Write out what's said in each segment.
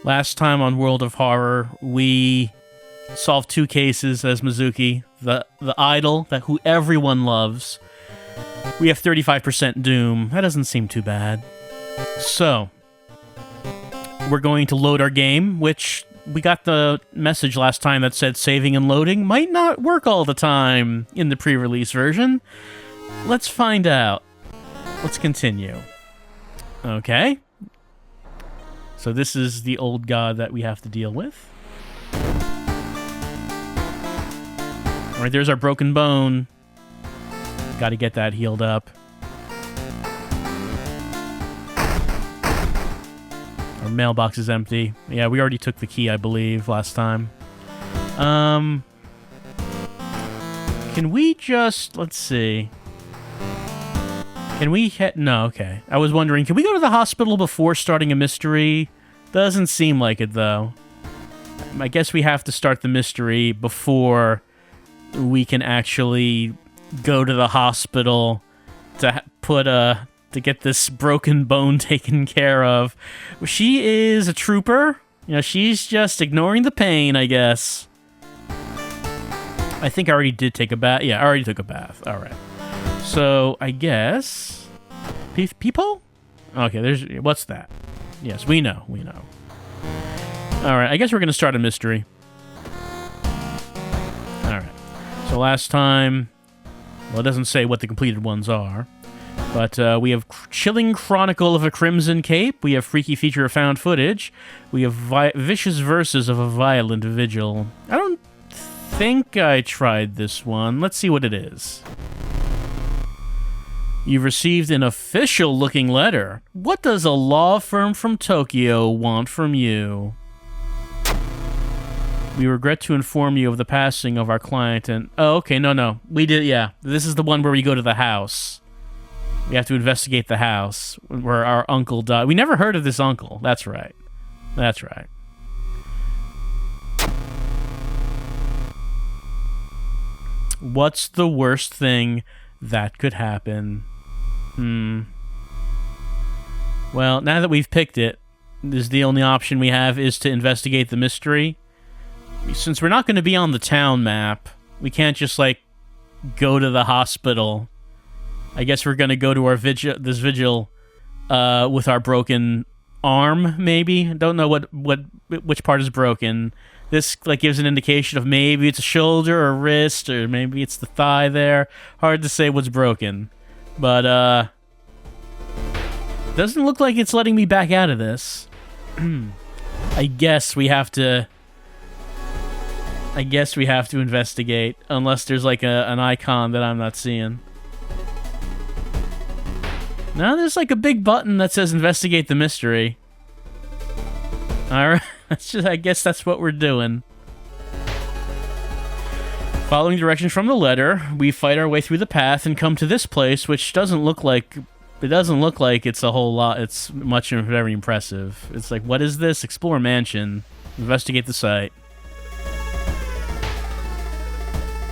Last time on World of Horror, we solved 2 cases as Mizuki. The idol who everyone loves. We have 35% doom. That doesn't seem too bad. So, we're going to load our game, which we got the message last time that said saving and loading might not work all the time in the pre-release version. Let's find out. Let's continue. Okay. So this is the old god that we have to deal with. Alright, there's our broken bone. Gotta get that healed up. Our mailbox is empty. Yeah, we already took the key, I believe, last time. Can we just... Let's see. Can we hit... No, okay. I was wondering, can we go to the hospital before starting a mystery? Doesn't seem like it, though. I guess we have to start the mystery before we can actually go to the hospital to to get this broken bone taken care of. She is a trooper. You know, she's just ignoring the pain, I guess. I think I already did take a bath. Yeah, I already took a bath. All right. So, I guess... People? Okay, there's... What's that? Yes, we know. We know. All right, I guess we're going to start a mystery. All right. So last time... Well, it doesn't say what the completed ones are. But we have Chilling Chronicle of a Crimson Cape. We have Freaky Feature of Found Footage. We have Vicious Verses of a Violent Vigil. I don't think I tried this one. Let's see what it is. You've received an official-looking letter. What does a law firm from Tokyo want from you? We regret to inform you of the passing of our client and... Oh, okay, no. We did, yeah. This is the one where we go to the house. We have to investigate the house where our uncle died. We never heard of this uncle. That's right. That's right. What's the worst thing that could happen? Well, now that we've picked it, the only option we have is to investigate the mystery. Since we're not going to be on the town map, we can't just, like, go to the hospital. I guess we're going to go to our vigil with our broken arm, maybe? Don't know which part is broken. This, like, gives an indication of maybe it's a shoulder or wrist, or maybe it's the thigh there. Hard to say what's broken. But, doesn't look like it's letting me back out of this. I guess we have to investigate, unless there's, like, an icon that I'm not seeing. No, there's, like, a big button that says investigate the mystery. Alright, I guess that's what we're doing. Following directions from the letter, we fight our way through the path and come to this place, which doesn't look like it's a whole lot. It's very impressive. It's like, what is this? Explore mansion. Investigate the site.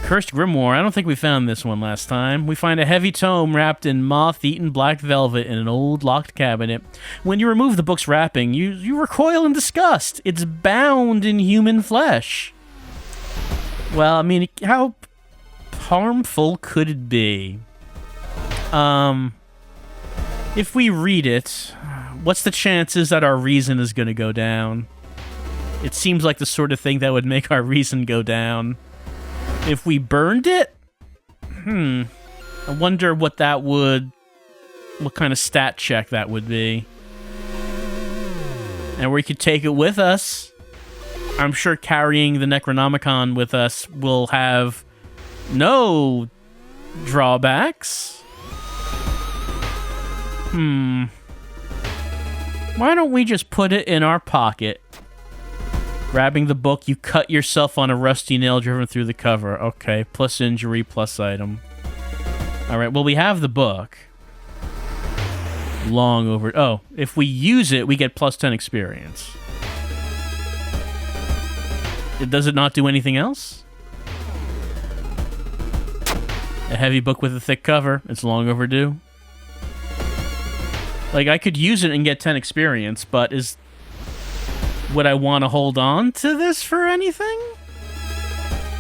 Cursed Grimoire. I don't think we found this one last time. We find a heavy tome wrapped in moth-eaten black velvet in an old locked cabinet. When you remove the book's wrapping, you recoil in disgust. It's bound in human flesh. Well, I mean, how harmful could it be? If we read it, what's the chances that our reason is going to go down? It seems like the sort of thing that would make our reason go down. If we burned it? I wonder what kind of stat check that would be. And we could take it with us. I'm sure carrying the Necronomicon with us will have no drawbacks. Why don't we just put it in our pocket? Grabbing the book, you cut yourself on a rusty nail driven through the cover. Okay, plus injury, plus item. Alright, well, we have the book. Long over... Oh, if we use it, we get plus 10 experience. Does it not do anything else? A heavy book with a thick cover. It's long overdue. Like, I could use it and get 10 experience, but would I want to hold on to this for anything?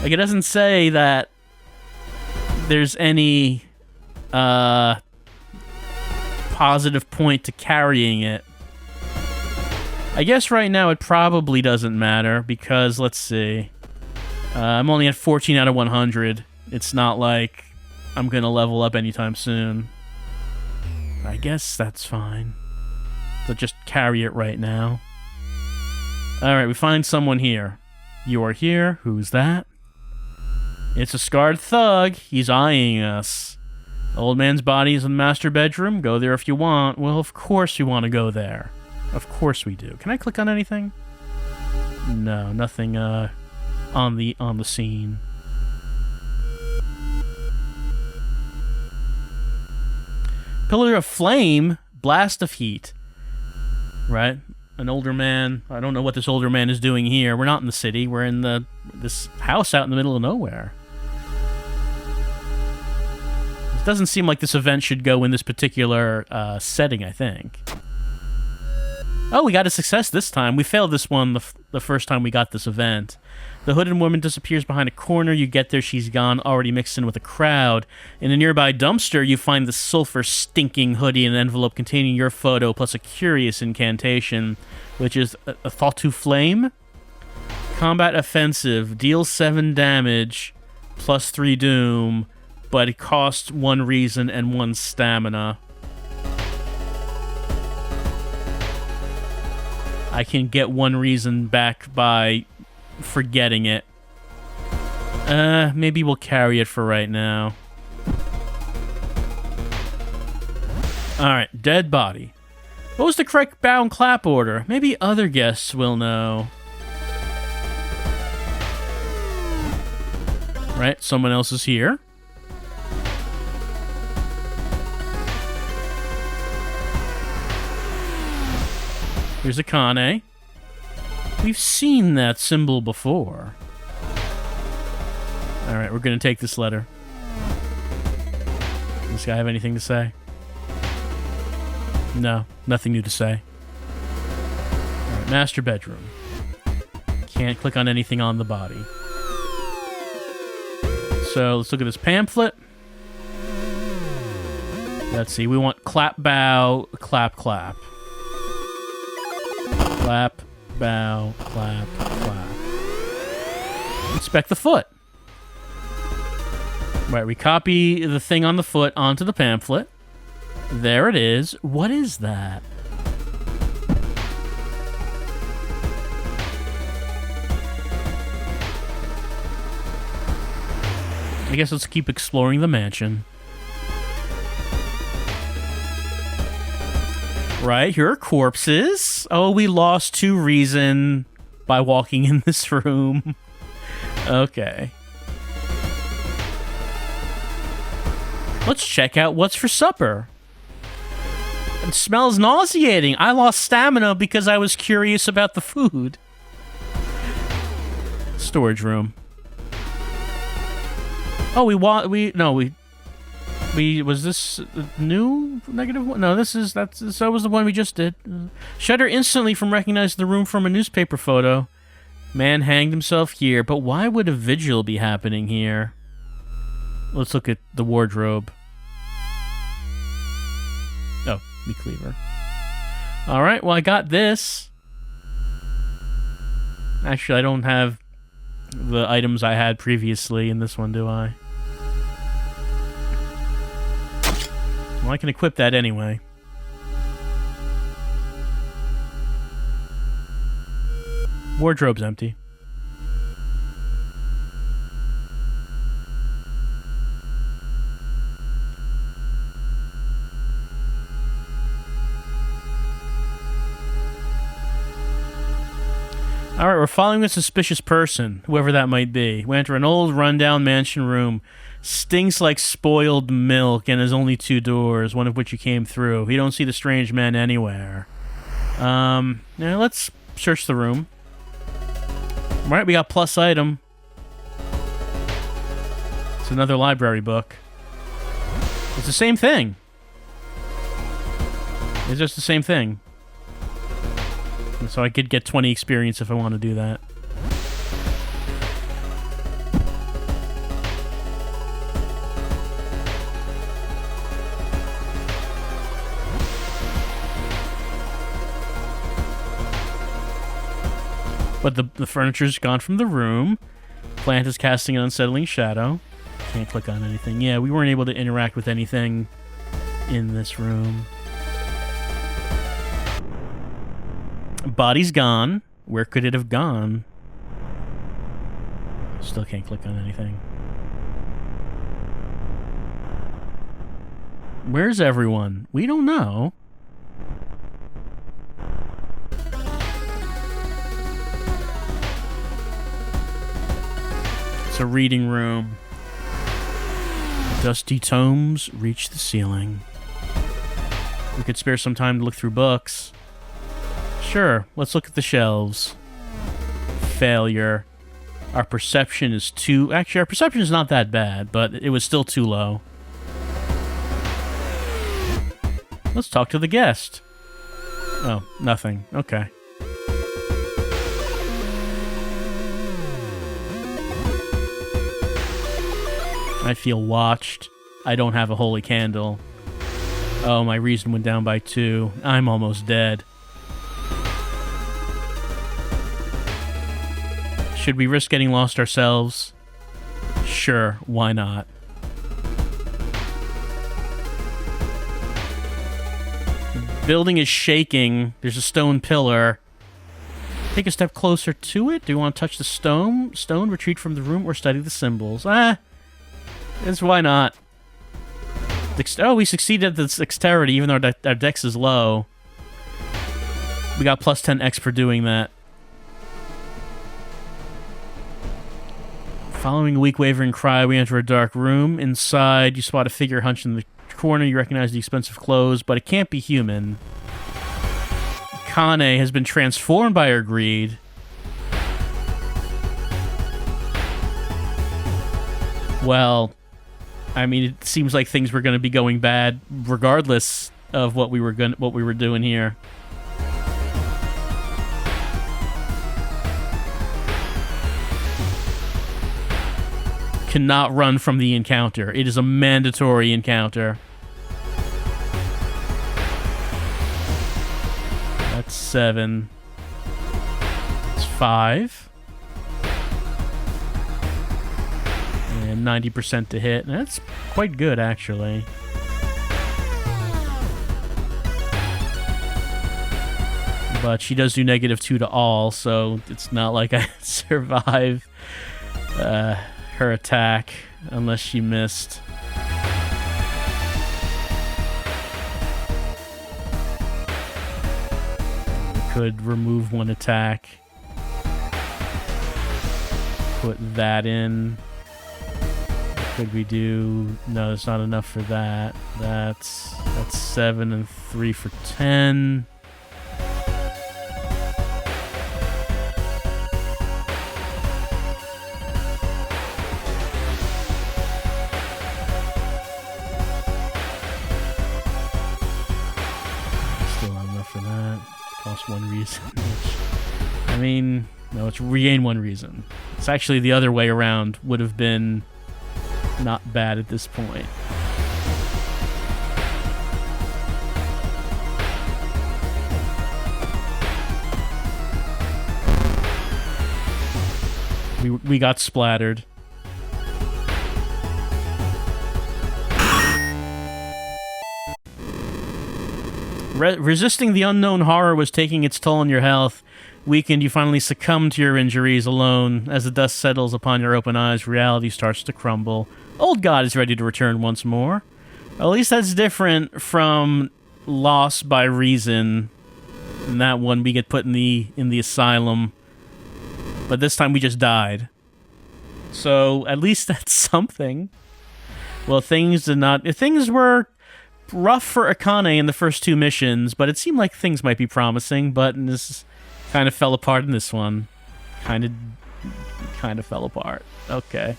Like, it doesn't say that there's any positive point to carrying it. I guess right now it probably doesn't matter because, let's see, I'm only at 14 out of 100. It's not like I'm going to level up anytime soon. I guess that's fine. So just carry it right now. Alright, we find someone here. You are here. Who's that? It's a scarred thug. He's eyeing us. The old man's body is in the master bedroom. Go there if you want. Well, of course we want to go there. Of course we do. Can I click on anything? No, nothing on the scene. Pillar of flame, blast of heat. Right? An older man. I don't know what this older man is doing here. We're not in the city. We're in this house out in the middle of nowhere. It doesn't seem like this event should go in this particular setting, I think. Oh, we got a success this time. We failed this one the first time we got this event. The hooded woman disappears behind a corner. You get there, she's gone, already mixed in with a crowd. In a nearby dumpster, you find the sulfur-stinking hoodie and an envelope containing your photo, plus a curious incantation, which is a thought to flame. Combat offensive, deals 7 damage, plus 3 doom, but it costs 1 reason and 1 stamina. I can get 1 reason back by forgetting it. Maybe we'll carry it for right now. Alright, dead body. What was the correct bow and clap order? Maybe other guests will know. Right, someone else is here. Here's Akane. We've seen that symbol before. Alright, we're gonna take this letter. Does this guy have anything to say? No, nothing new to say. Alright, master bedroom. Can't click on anything on the body. So, let's look at this pamphlet. Let's see, we want clap, bow, clap, clap. Clap, bow, clap, clap. Inspect the foot. Right, we copy the thing on the foot onto the pamphlet. There it is. What is that? I guess let's keep exploring the mansion. Right, here are corpses. Oh, we lost 2 reason by walking in this room. Okay. Let's check out what's for supper. It smells nauseating. I lost stamina because I was curious about the food. Storage room. Oh, was this new negative one? No, that was the one we just did. Shudder instantly from recognizing the room from a newspaper photo. Man hanged himself here, but why would a vigil be happening here? Let's look at the wardrobe. Oh, meat cleaver. Alright, well I got this. Actually, I don't have the items I had previously in this one, do I? Well, I can equip that anyway. Wardrobe's empty. Alright, we're following a suspicious person, whoever that might be. We enter an old, rundown mansion room. Stinks like spoiled milk and has only 2 doors, one of which you came through. You don't see the strange man anywhere. Now let's search the room. Alright, we got plus item. It's another library book. It's the same thing. It's just the same thing. So I could get 20 experience if I want to do that. But the furniture's gone from the room. Plant is casting an unsettling shadow. Can't click on anything. Yeah, we weren't able to interact with anything in this room. Body's gone. Where could it have gone? Still can't click on anything. Where's everyone? We don't know. It's a reading room. Dusty tomes reach the ceiling. We could spare some time to look through books. Sure, let's look at the shelves. Failure. Our perception is too... Actually, our perception is not that bad, but it was still too low. Let's talk to the guest. Oh, nothing. Okay. I feel watched. I don't have a holy candle. Oh, my reason went down by 2. I'm almost dead. Should we risk getting lost ourselves? Sure, why not? Building is shaking. There's a stone pillar. Take a step closer to it. Do you want to touch the stone? Stone, retreat from the room, or study the symbols? Why not? Oh, we succeeded at the dexterity, even though our dex is low. We got plus 10x for doing that. Following a weak wavering cry, we enter a dark room. Inside, you spot a figure hunched in the corner. You recognize the expensive clothes, but it can't be human. Akane has been transformed by her greed. Well, I mean, it seems like things were going to be going bad regardless of what we were doing here. Cannot run from the encounter. It is a mandatory encounter. That's 7. It's 5. And 90% to hit. That's quite good, actually. But she does do -2 to all, so it's not like I survive her attack unless she missed. Could remove 1 attack. Put that in. What could we do? No, that's not enough for that. That's 7 and 3 for 10. Cost 1 reason. I mean, no, it's regain 1 reason. It's actually the other way around. Would have been not bad at this point. We got splattered. Resisting the unknown horror was taking its toll on your health. Weakened, you finally succumb to your injuries alone. As the dust settles upon your open eyes, reality starts to crumble. Old God is ready to return once more. At least that's different from loss by reason. In that one, we get put in the asylum. But this time we just died. So at least that's something. Well, things were rough for Akane in the first 2 missions, but it seemed like things might be promising, but this kind of fell apart in this one. Kind of fell apart. Okay.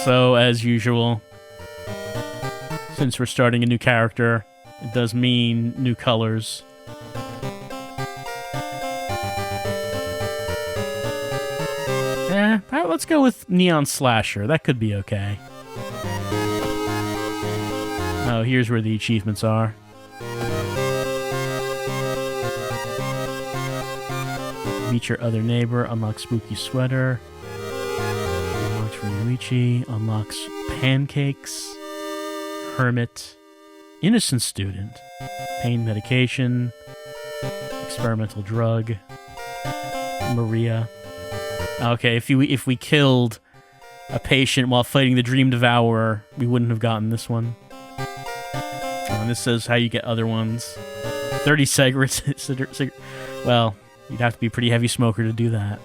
So, as usual, since we're starting a new character, it does mean new colors. Alright, let's go with Neon Slasher. That could be okay. Oh, here's where the achievements are. Meet your other neighbor, unlock spooky sweater. Unlocks Ryuichi, unlocks pancakes. Hermit. Innocent student. Pain medication. Experimental drug. Maria. Okay, if we killed a patient while fighting the Dream Devourer, we wouldn't have gotten this one. Oh, and this says how you get other ones. 30 cigarettes. Well, you'd have to be a pretty heavy smoker to do that.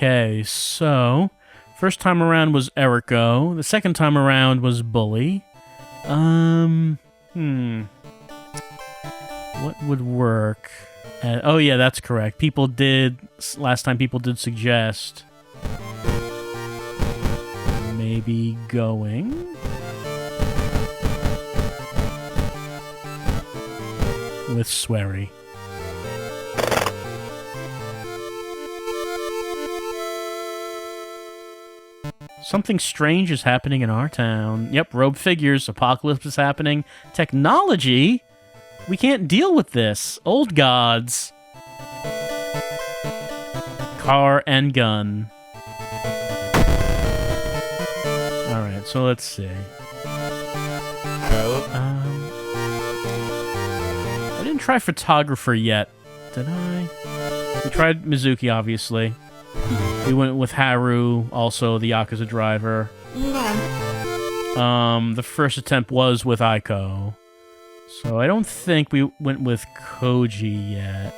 Okay, so first time around was Eriko. The second time around was Bully. What would work? Oh yeah, that's correct. Last time people did suggest maybe going with Swery. Something strange is happening in our town. Yep, robed figures, apocalypse is happening. Technology? We can't deal with this. Old gods. Car and gun. Alright, so let's see. I didn't try photographer yet, did I? We tried Mizuki, obviously. We went with Haru, also the Yakuza driver. The first attempt was with Aiko. So I don't think we went with Koji yet.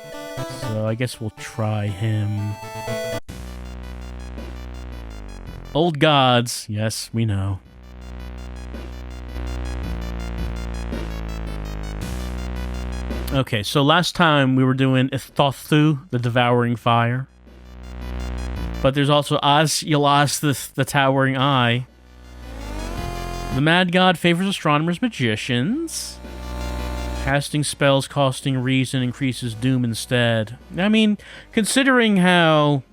So I guess we'll try him. Old gods. Yes, we know. Okay, so last time we were doing Ithothu, the Devouring Fire. But there's also As-Yalas, the Towering Eye. The Mad God favors astronomers, magicians. Casting spells costing reason increases doom instead. I mean, considering how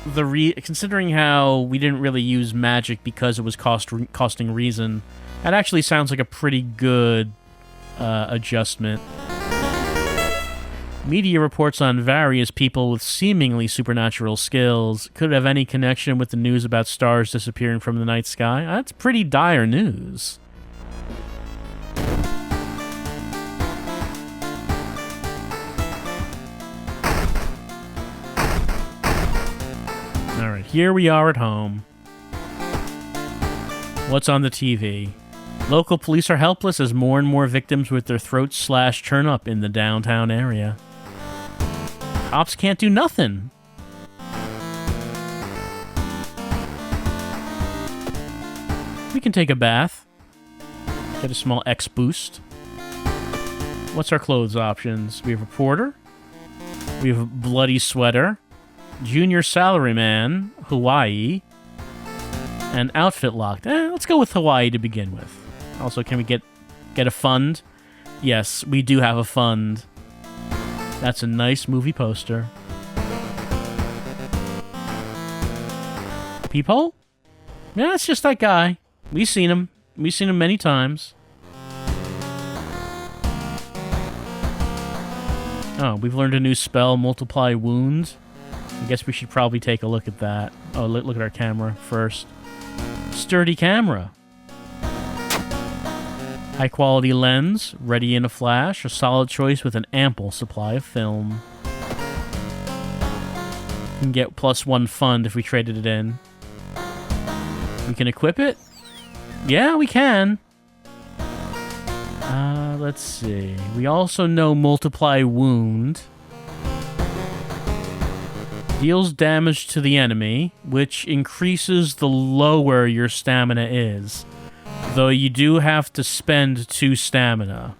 we didn't really use magic because it was costing reason, that actually sounds like a pretty good adjustment. Media reports on various people with seemingly supernatural skills. Could it have any connection with the news about stars disappearing from the night sky? That's pretty dire news. Alright, here we are at home. What's on the TV? Local police are helpless as more and more victims with their throats slashed turn up in the downtown area. Cops can't do nothing. We can take a bath. Get a small X boost. What's our clothes options? We have reporter. We have a bloody sweater. Junior salaryman. Hawaii. And outfit locked. Let's go with Hawaii to begin with. Also, can we get a fund? Yes, we do have a fund. That's a nice movie poster. Peephole? Yeah, it's just that guy. We've seen him. We've seen him many times. Oh, we've learned a new spell, Multiply Wounds. I guess we should probably take a look at that. Oh, look at our camera first. Sturdy camera. High quality lens, ready in a flash, a solid choice with an ample supply of film. We can get +1 fund if we traded it in. We can equip it? Yeah, we can. Let's see. We also know Multiply Wound. Deals damage to the enemy, which increases the lower your stamina is. Though you do have to spend 2 stamina.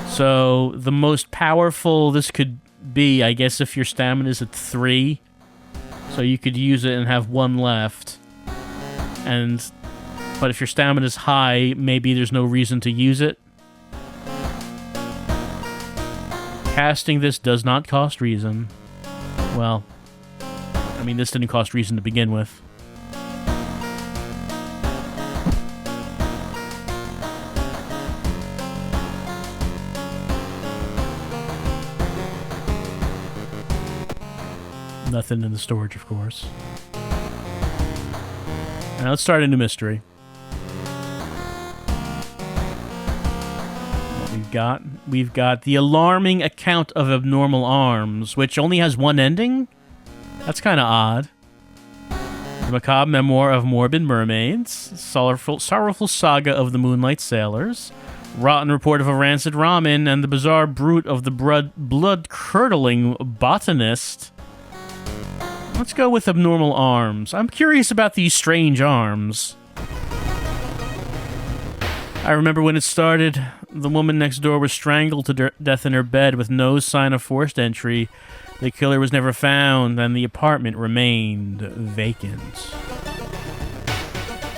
So, the most powerful this could be, I guess, if your stamina is at 3. So you could use it and have 1 left. But if your stamina is high, maybe there's no reason to use it. Casting this does not cost reason. Well, I mean, this didn't cost reason to begin with. Nothing in the storage, of course. Now let's start a new mystery. What we've got the alarming account of abnormal arms, which only has 1 ending? That's kind of odd. The macabre memoir of morbid mermaids, sorrowful saga of the Moonlight Sailors, rotten report of a rancid ramen, and the bizarre brute of the blood-curdling Botanist. Let's go with abnormal arms. I'm curious about these strange arms. I remember when it started, the woman next door was strangled to death in her bed with no sign of forced entry. The killer was never found, and the apartment remained vacant.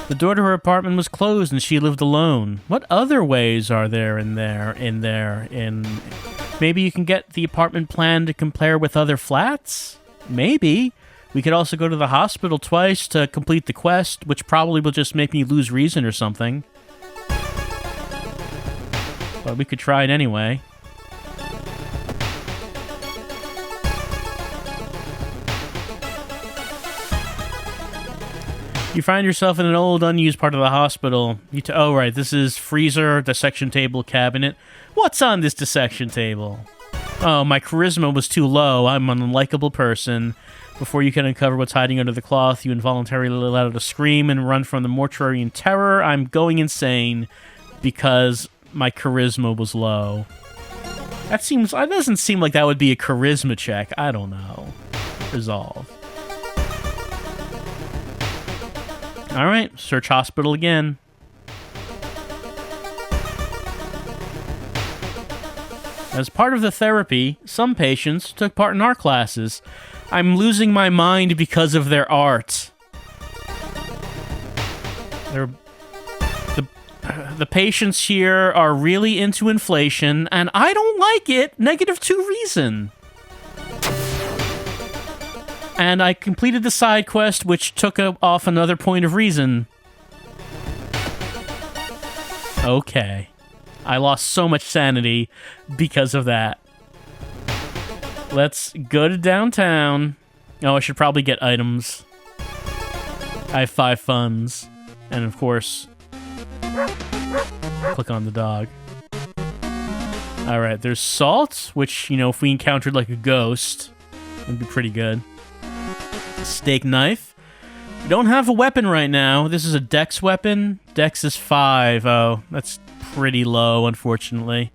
The door to her apartment was closed, and she lived alone. What other ways are there in maybe you can get the apartment plan to compare with other flats? Maybe. We could also go to the hospital twice to complete the quest, which probably will just make me lose reason or something. But we could try it anyway. You find yourself in an old, unused part of the hospital. Oh, right, this is freezer, dissection table, cabinet. What's on this dissection table? Oh, my charisma was too low. I'm an unlikable person. Before you can uncover what's hiding under the cloth, you involuntarily let out a scream and run from the mortuary in terror. I'm going insane because my charisma was low. That doesn't seem like that would be a charisma check. I don't know. Resolve. Alright, search hospital again. As part of the therapy, some patients took part in art classes. I'm losing my mind because of their art. The patients here are really into inflation, and I don't like it. -2 reason. And I completed the side quest, which took off another point of reason. Okay. I lost so much sanity because of that. Let's go to downtown. Oh, I should probably get items. I have 5 funds. And of course, click on the dog. Alright, there's salt, which, if we encountered like a ghost, would be pretty good. Steak knife. We don't have a weapon right now. This is a dex weapon. Dex is 5. Oh, that's pretty low, unfortunately.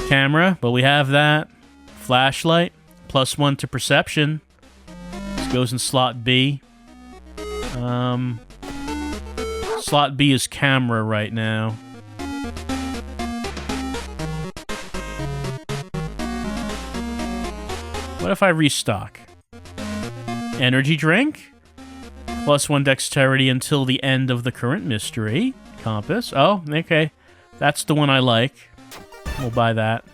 Camera, but we have that. Flashlight, +1 to perception. This goes in slot B. Slot B is camera right now. What if I restock? Energy drink? +1 dexterity until the end of the current mystery. Compass. Oh, okay. That's the one I like. We'll buy that.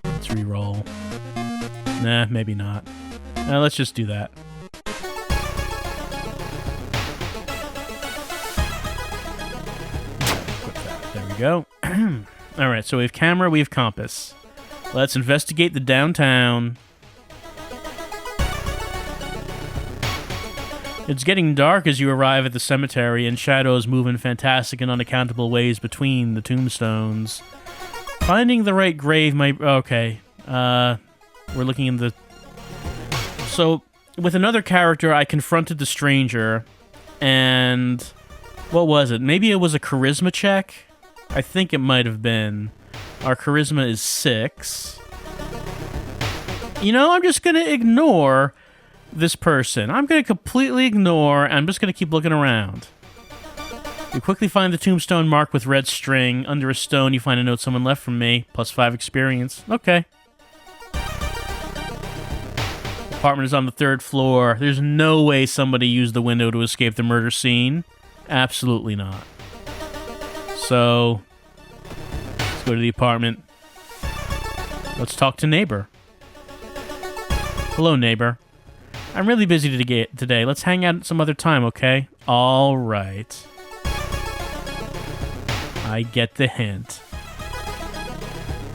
Let's re-roll. Nah, maybe not. Let's just do that. There we go. Alright, so we have camera, we have compass. Let's investigate the downtown. It's getting dark as you arrive at the cemetery, and shadows move in fantastic and unaccountable ways between the tombstones. Finding the right grave might... Okay. We're looking in the... So, with another character, I confronted the stranger, and... What was it? Maybe it was a charisma check? I think it might have been. Our charisma is 6. You know, I'm just going to ignore this person. I'm going to completely ignore, and I'm just going to keep looking around. You quickly find the tombstone marked with red string. Under a stone, you find a note someone left from me. +5 experience. Okay. Apartment is on the 3rd floor. There's no way somebody used the window to escape the murder scene. Absolutely not. So, let's go to the apartment. Let's talk to neighbor. Hello, neighbor. I'm really busy today. Let's hang out some other time, okay? All right. I get the hint.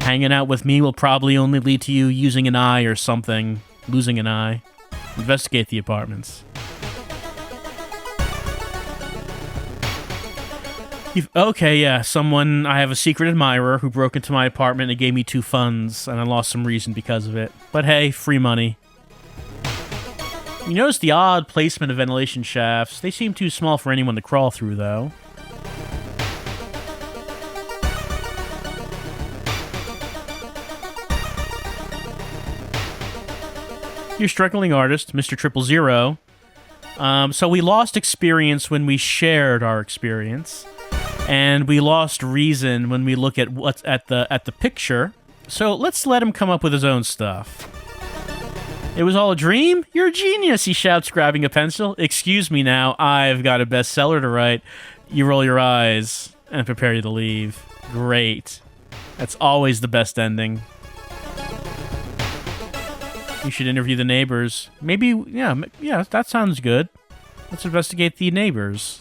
Hanging out with me will probably only lead to you using an eye or something. Losing an eye. Investigate the apartments. Okay, yeah, I have a secret admirer who broke into my apartment and gave me 2 funds, and I lost some reason because of it. But hey, free money. You notice the odd placement of ventilation shafts. They seem too small for anyone to crawl through, though. You're struggling artist, Mr. 000. So we lost experience when we shared our experience, and we lost reason when we look at what's at the picture. So let's let him come up with his own stuff. It was all a dream? You're a genius, he shouts, grabbing a pencil. Excuse me now, I've got a bestseller to write. You roll your eyes and prepare to leave. Great. That's always the best ending. You should interview the neighbors. Maybe, yeah, that sounds good. Let's investigate the neighbors.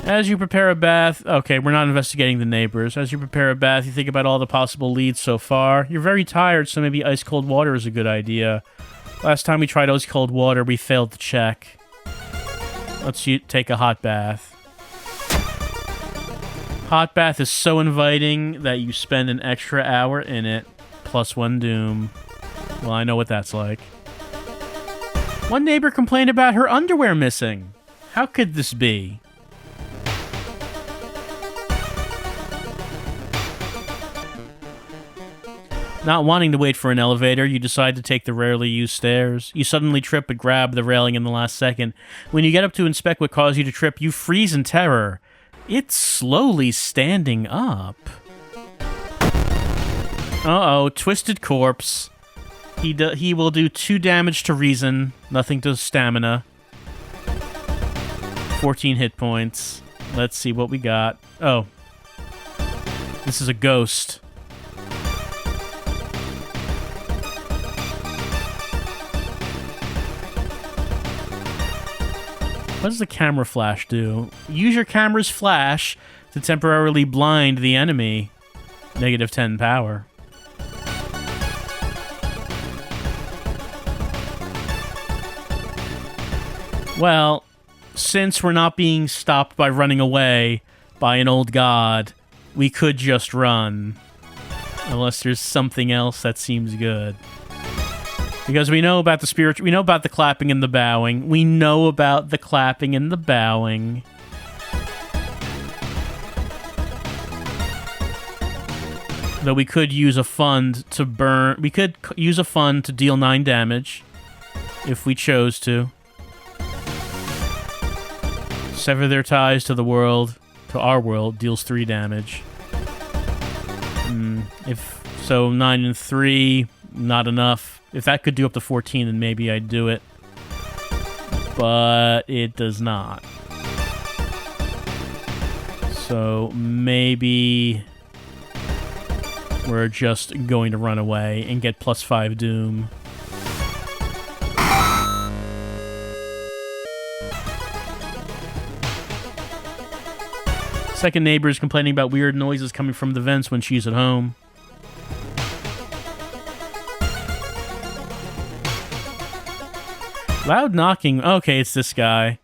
As you prepare a bath... Okay, we're not investigating the neighbors. As you prepare a bath, you think about all the possible leads so far. You're very tired, so maybe ice-cold water is a good idea. Last time we tried ice-cold water, we failed to check. Let's take a hot bath. Hot bath is so inviting that you spend an extra hour in it, +1 doom. Well, I know what that's like. One neighbor complained about her underwear missing. How could this be? Not wanting to wait for an elevator, you decide to take the rarely used stairs. You suddenly trip but grab the railing in the last second. When you get up to inspect what caused you to trip, you freeze in terror. It's slowly standing up. Uh-oh, twisted corpse. He will do 2 damage to reason, nothing to stamina. 14 hit points. Let's see what we got. Oh. This is a ghost. What does the camera flash do? Use your camera's flash to temporarily blind the enemy. -10 power. Well, since we're not being stopped by running away by an old god, we could just run. Unless there's something else that seems good. Because we know about the spirit, we know about the clapping and the bowing. We know about the clapping and the bowing. Though we could use a fund to burn... We could use a fund to deal 9 damage. If we chose to. Sever their ties to the world. To our world. Deals 3 damage. So 9 and 3... Not enough. If that could do up to 14, then maybe I'd do it. But it does not. So maybe we're just going to run away and get +5 doom. Second neighbor is complaining about weird noises coming from the vents when she's at home. Loud knocking. Okay, it's this guy.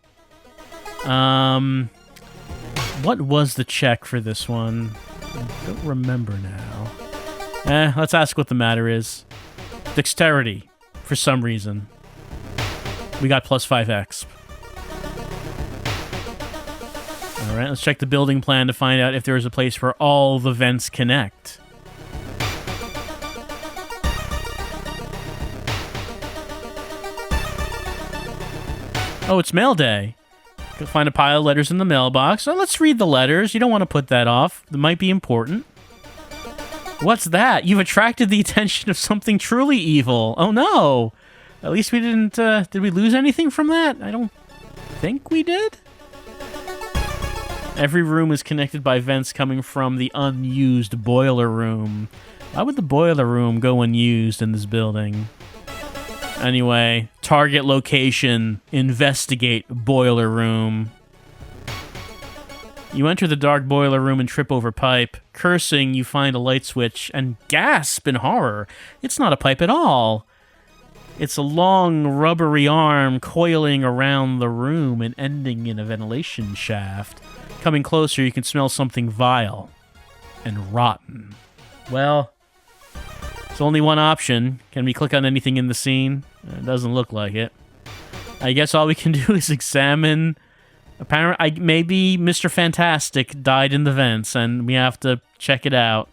What was the check for this one? I don't remember now. Let's ask what the matter is. Dexterity, for some reason. We got +5 exp. Alright, let's check the building plan to find out if there is a place where all the vents connect. Oh, it's mail day. You'll find a pile of letters in the mailbox. Oh, let's read the letters. You don't want to put that off. It might be important. What's that? You've attracted the attention of something truly evil. Oh, no. At least we didn't... did we lose anything from that? I don't think we did. Every room is connected by vents coming from the unused boiler room. Why would the boiler room go unused in this building? Anyway, target location, investigate boiler room. You enter the dark boiler room and trip over pipe. Cursing, you find a light switch and gasp in horror. It's not a pipe at all. It's a long, rubbery arm coiling around the room and ending in a ventilation shaft. Coming closer, you can smell something vile and rotten. Well... there's only one option. Can we click on anything in the scene? It doesn't look like it. I guess all we can do is examine... apparently, maybe Mr. Fantastic died in the vents, and we have to check it out.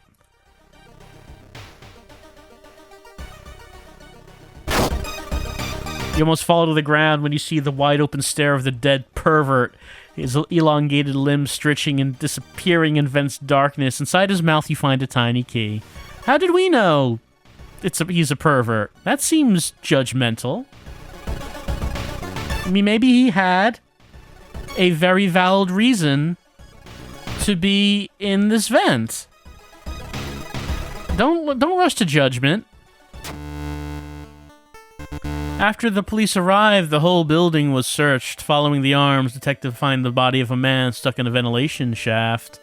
You almost fall to the ground when you see the wide-open stare of the dead pervert. His elongated limbs stretching and disappearing in vents' darkness. Inside his mouth, you find a tiny key. How did we know he's a pervert? That seems judgmental. I mean, maybe he had a very valid reason to be in this vent. Don't rush to judgment. After the police arrived, the whole building was searched. Following the arms, detectives find the body of a man stuck in a ventilation shaft.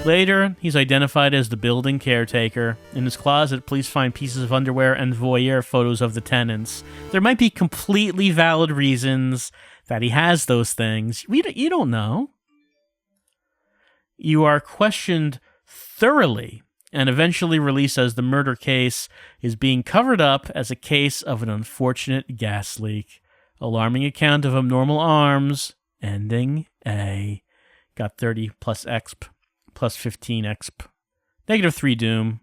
Later, he's identified as the building caretaker. In his closet, police find pieces of underwear and voyeur photos of the tenants. There might be completely valid reasons that he has those things. You don't know. You are questioned thoroughly and eventually released as the murder case is being covered up as a case of an unfortunate gas leak. Alarming account of abnormal arms, ending A. Got 30 plus exp, plus 15 exp. Negative 3 doom,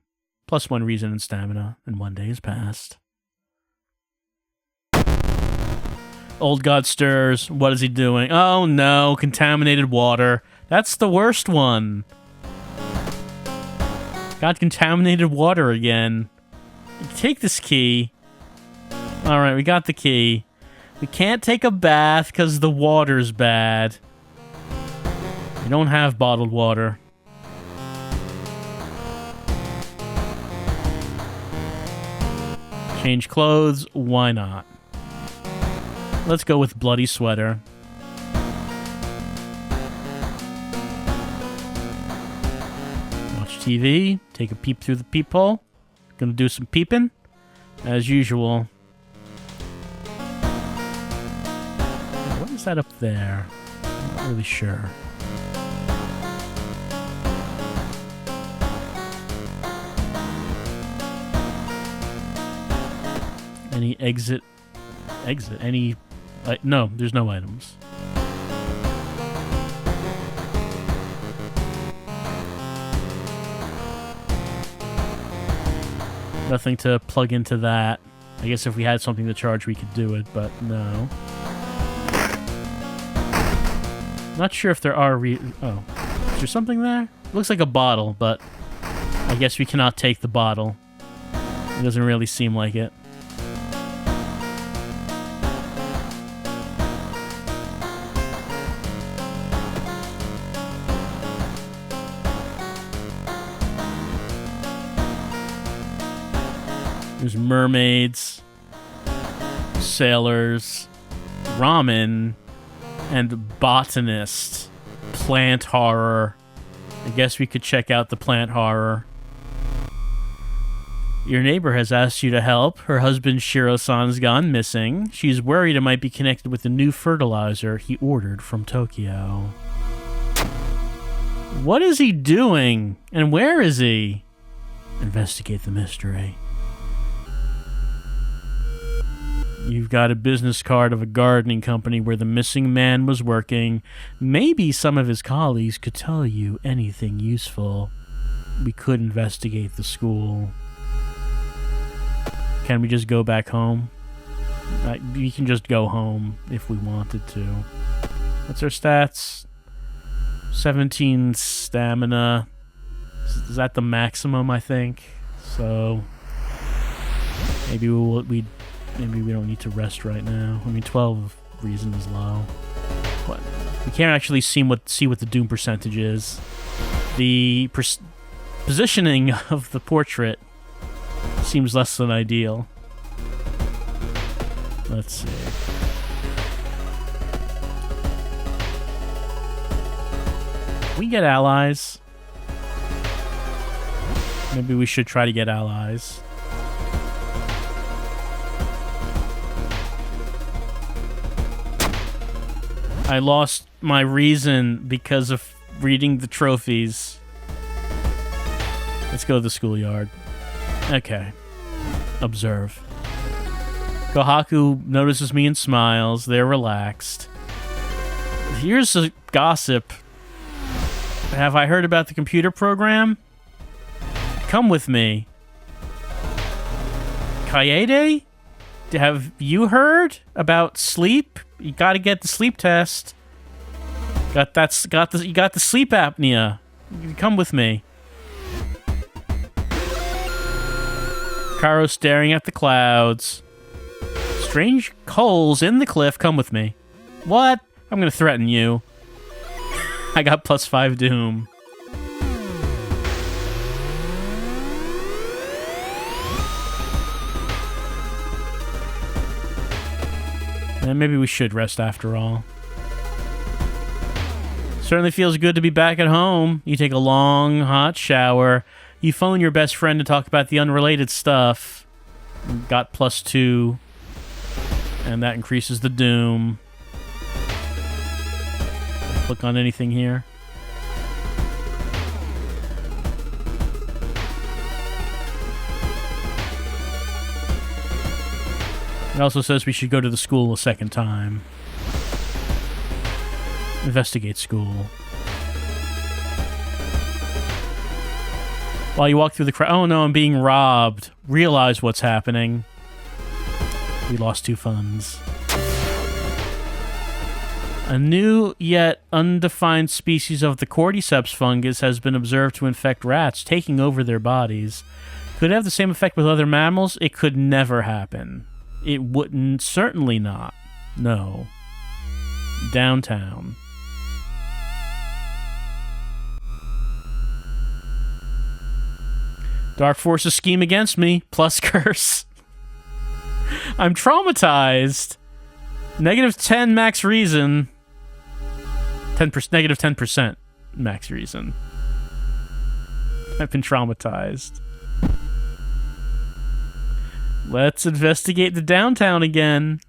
plus 1 reason and stamina, and 1 day has passed. Old God stirs. What is he doing? Oh no, contaminated water. That's the worst one. Got contaminated water again. Take this key. Alright, we got the key. We can't take a bath because the water's bad. We don't have bottled water. Change clothes. Why not? Let's go with bloody sweater. Watch TV. Take a peep through the peephole. Gonna do some peeping. As usual. What is that up there? I'm not really sure. Any exit? Any... no, there's no items. Nothing to plug into that. I guess if we had something to charge, we could do it, but no. Not sure if there are oh. Is there something there? Looks like a bottle, but I guess we cannot take the bottle. It doesn't really seem like it. There's mermaids, sailors, ramen, and botanist. Plant horror. I guess we could check out the plant horror. Your neighbor has asked you to help. Her husband Shiro-san's gone missing. She's worried it might be connected with the new fertilizer he ordered from Tokyo. What is he doing? And where is he? Investigate the mystery. You've got a business card of a gardening company where the missing man was working. Maybe some of his colleagues could tell you anything useful. We could investigate the school. Can we just go back home? We can just go home if we wanted to. What's our stats? 17 stamina. Is that the maximum, I think? So maybe we don't need to rest right now. I mean, 12 reason is low. What? We can't actually see what the doom percentage is. The positioning of the portrait seems less than ideal. Let's see. We get allies. Maybe we should try to get allies. I lost my reason because of reading the trophies. Let's go to the schoolyard. Okay. Observe. Kohaku notices me and smiles. They're relaxed. Here's a gossip. Have I heard about the computer program? Come with me. Kaede? Have you heard about sleep? You gotta get the sleep test. You got the sleep apnea. You come with me. Karo staring at the clouds. Strange holes in the cliff. Come with me. What? I'm gonna threaten you. I got +5 doom. And maybe we should rest after all. Certainly feels good to be back at home. You take a long, hot shower. You phone your best friend to talk about the unrelated stuff. Got +2. And that increases the doom. Click on anything here. It also says we should go to the school a second time. Investigate school. While you walk through the crowd... Oh no, I'm being robbed. Realize what's happening. We lost 2 funds. A new yet undefined species of the cordyceps fungus has been observed to infect rats, taking over their bodies. Could it have the same effect with other mammals? It could never happen. It wouldn't. Certainly not. No. Downtown. Dark forces scheme against me. Plus curse. I'm traumatized. -10 max reason. 10%, -10% max reason. I've been traumatized. Let's investigate the downtown again.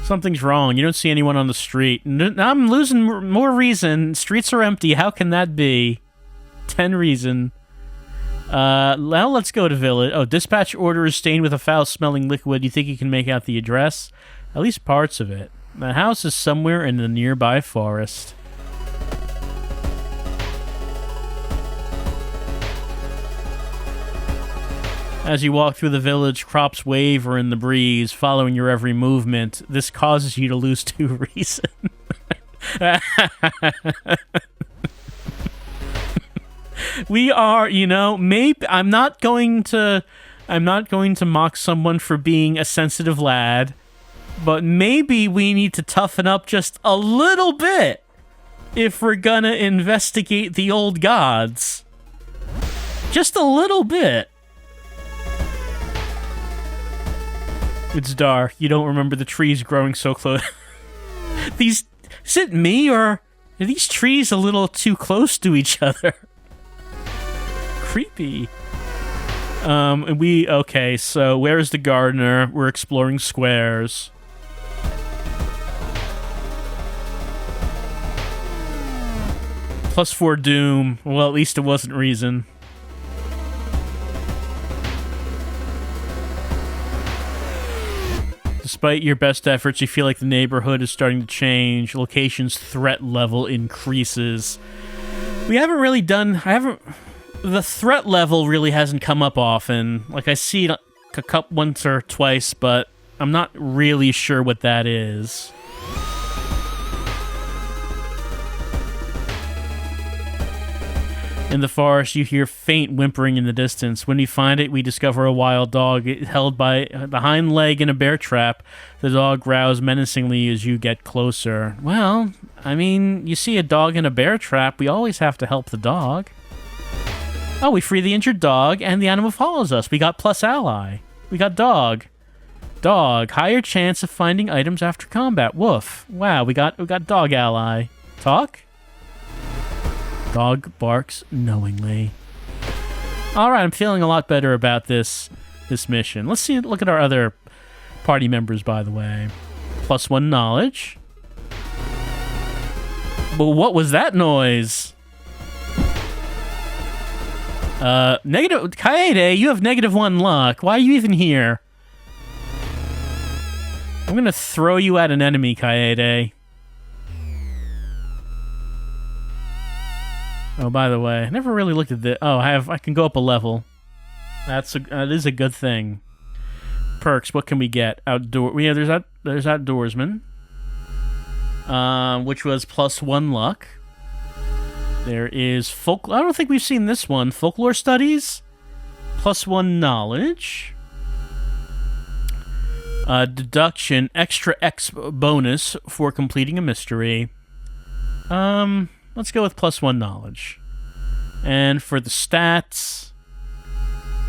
Something's wrong. You don't see anyone on the street. I'm losing more reason. Streets are empty. How can that be? 10 reason. Now let's go to village. Oh, dispatch order is stained with a foul-smelling liquid. You think you can make out the address? At least parts of it. The house is somewhere in the nearby forest. As you walk through the village, crops waver in the breeze, following your every movement. This causes you to lose 2 reason. We are, maybe I'm not going to mock someone for being a sensitive lad, but maybe we need to toughen up just a little bit if we're gonna investigate the old gods. Just a little bit. It's dark. You don't remember the trees growing so close. Is it me, or are these trees a little too close to each other? Creepy. Okay, so where's the gardener? We're exploring squares. +4 doom. Well, at least it wasn't reason. Despite your best efforts, you feel like the neighborhood is starting to change. Location's threat level increases. We haven't really done... The threat level really hasn't come up often. Like, I see it a couple once or twice, but I'm not really sure what that is. In the forest, you hear faint whimpering in the distance. When you find it, we discover a wild dog held by the hind leg in a bear trap. The dog growls menacingly as you get closer. Well, I mean, you see a dog in a bear trap, we always have to help the dog. Oh, we free the injured dog, and the animal follows us. We got plus ally. We got dog. Dog. Higher chance of finding items after combat. Woof. Wow, we got dog ally. Talk? Dog barks knowingly. Alright, I'm feeling a lot better about this mission. Let's look at our other party members, by the way. +1 knowledge. But what was that noise? Negative... Kaede, you have -1 luck. Why are you even here? I'm gonna throw you at an enemy, Kaede. Oh, by the way, I never really looked at this. Oh, I can go up a level. That is a good thing. Perks, what can we get? Outdoor... Yeah, there's Outdoorsman. Which was +1 luck. There is folk... I don't think we've seen this one. Folklore Studies. +1 knowledge. Deduction. Extra X bonus for completing a mystery. Let's go with +1 knowledge. And for the stats,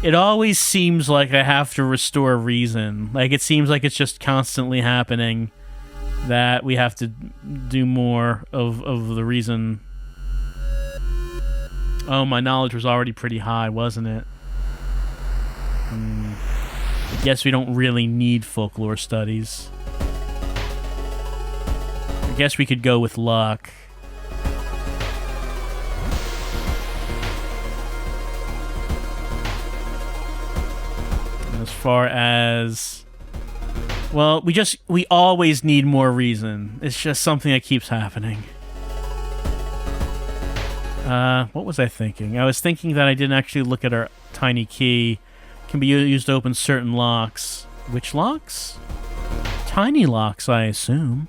it always seems like I have to restore reason. Like, it seems like it's just constantly happening that we have to do more of the reason. Oh, my knowledge was already pretty high, wasn't it? I guess we don't really need folklore studies. I guess we could go with luck. As far as... Well, we always need more reason. It's just something that keeps happening. What was I thinking? I was thinking that I didn't actually look at our tiny key. Can be used to open certain locks. Which locks? Tiny locks, I assume.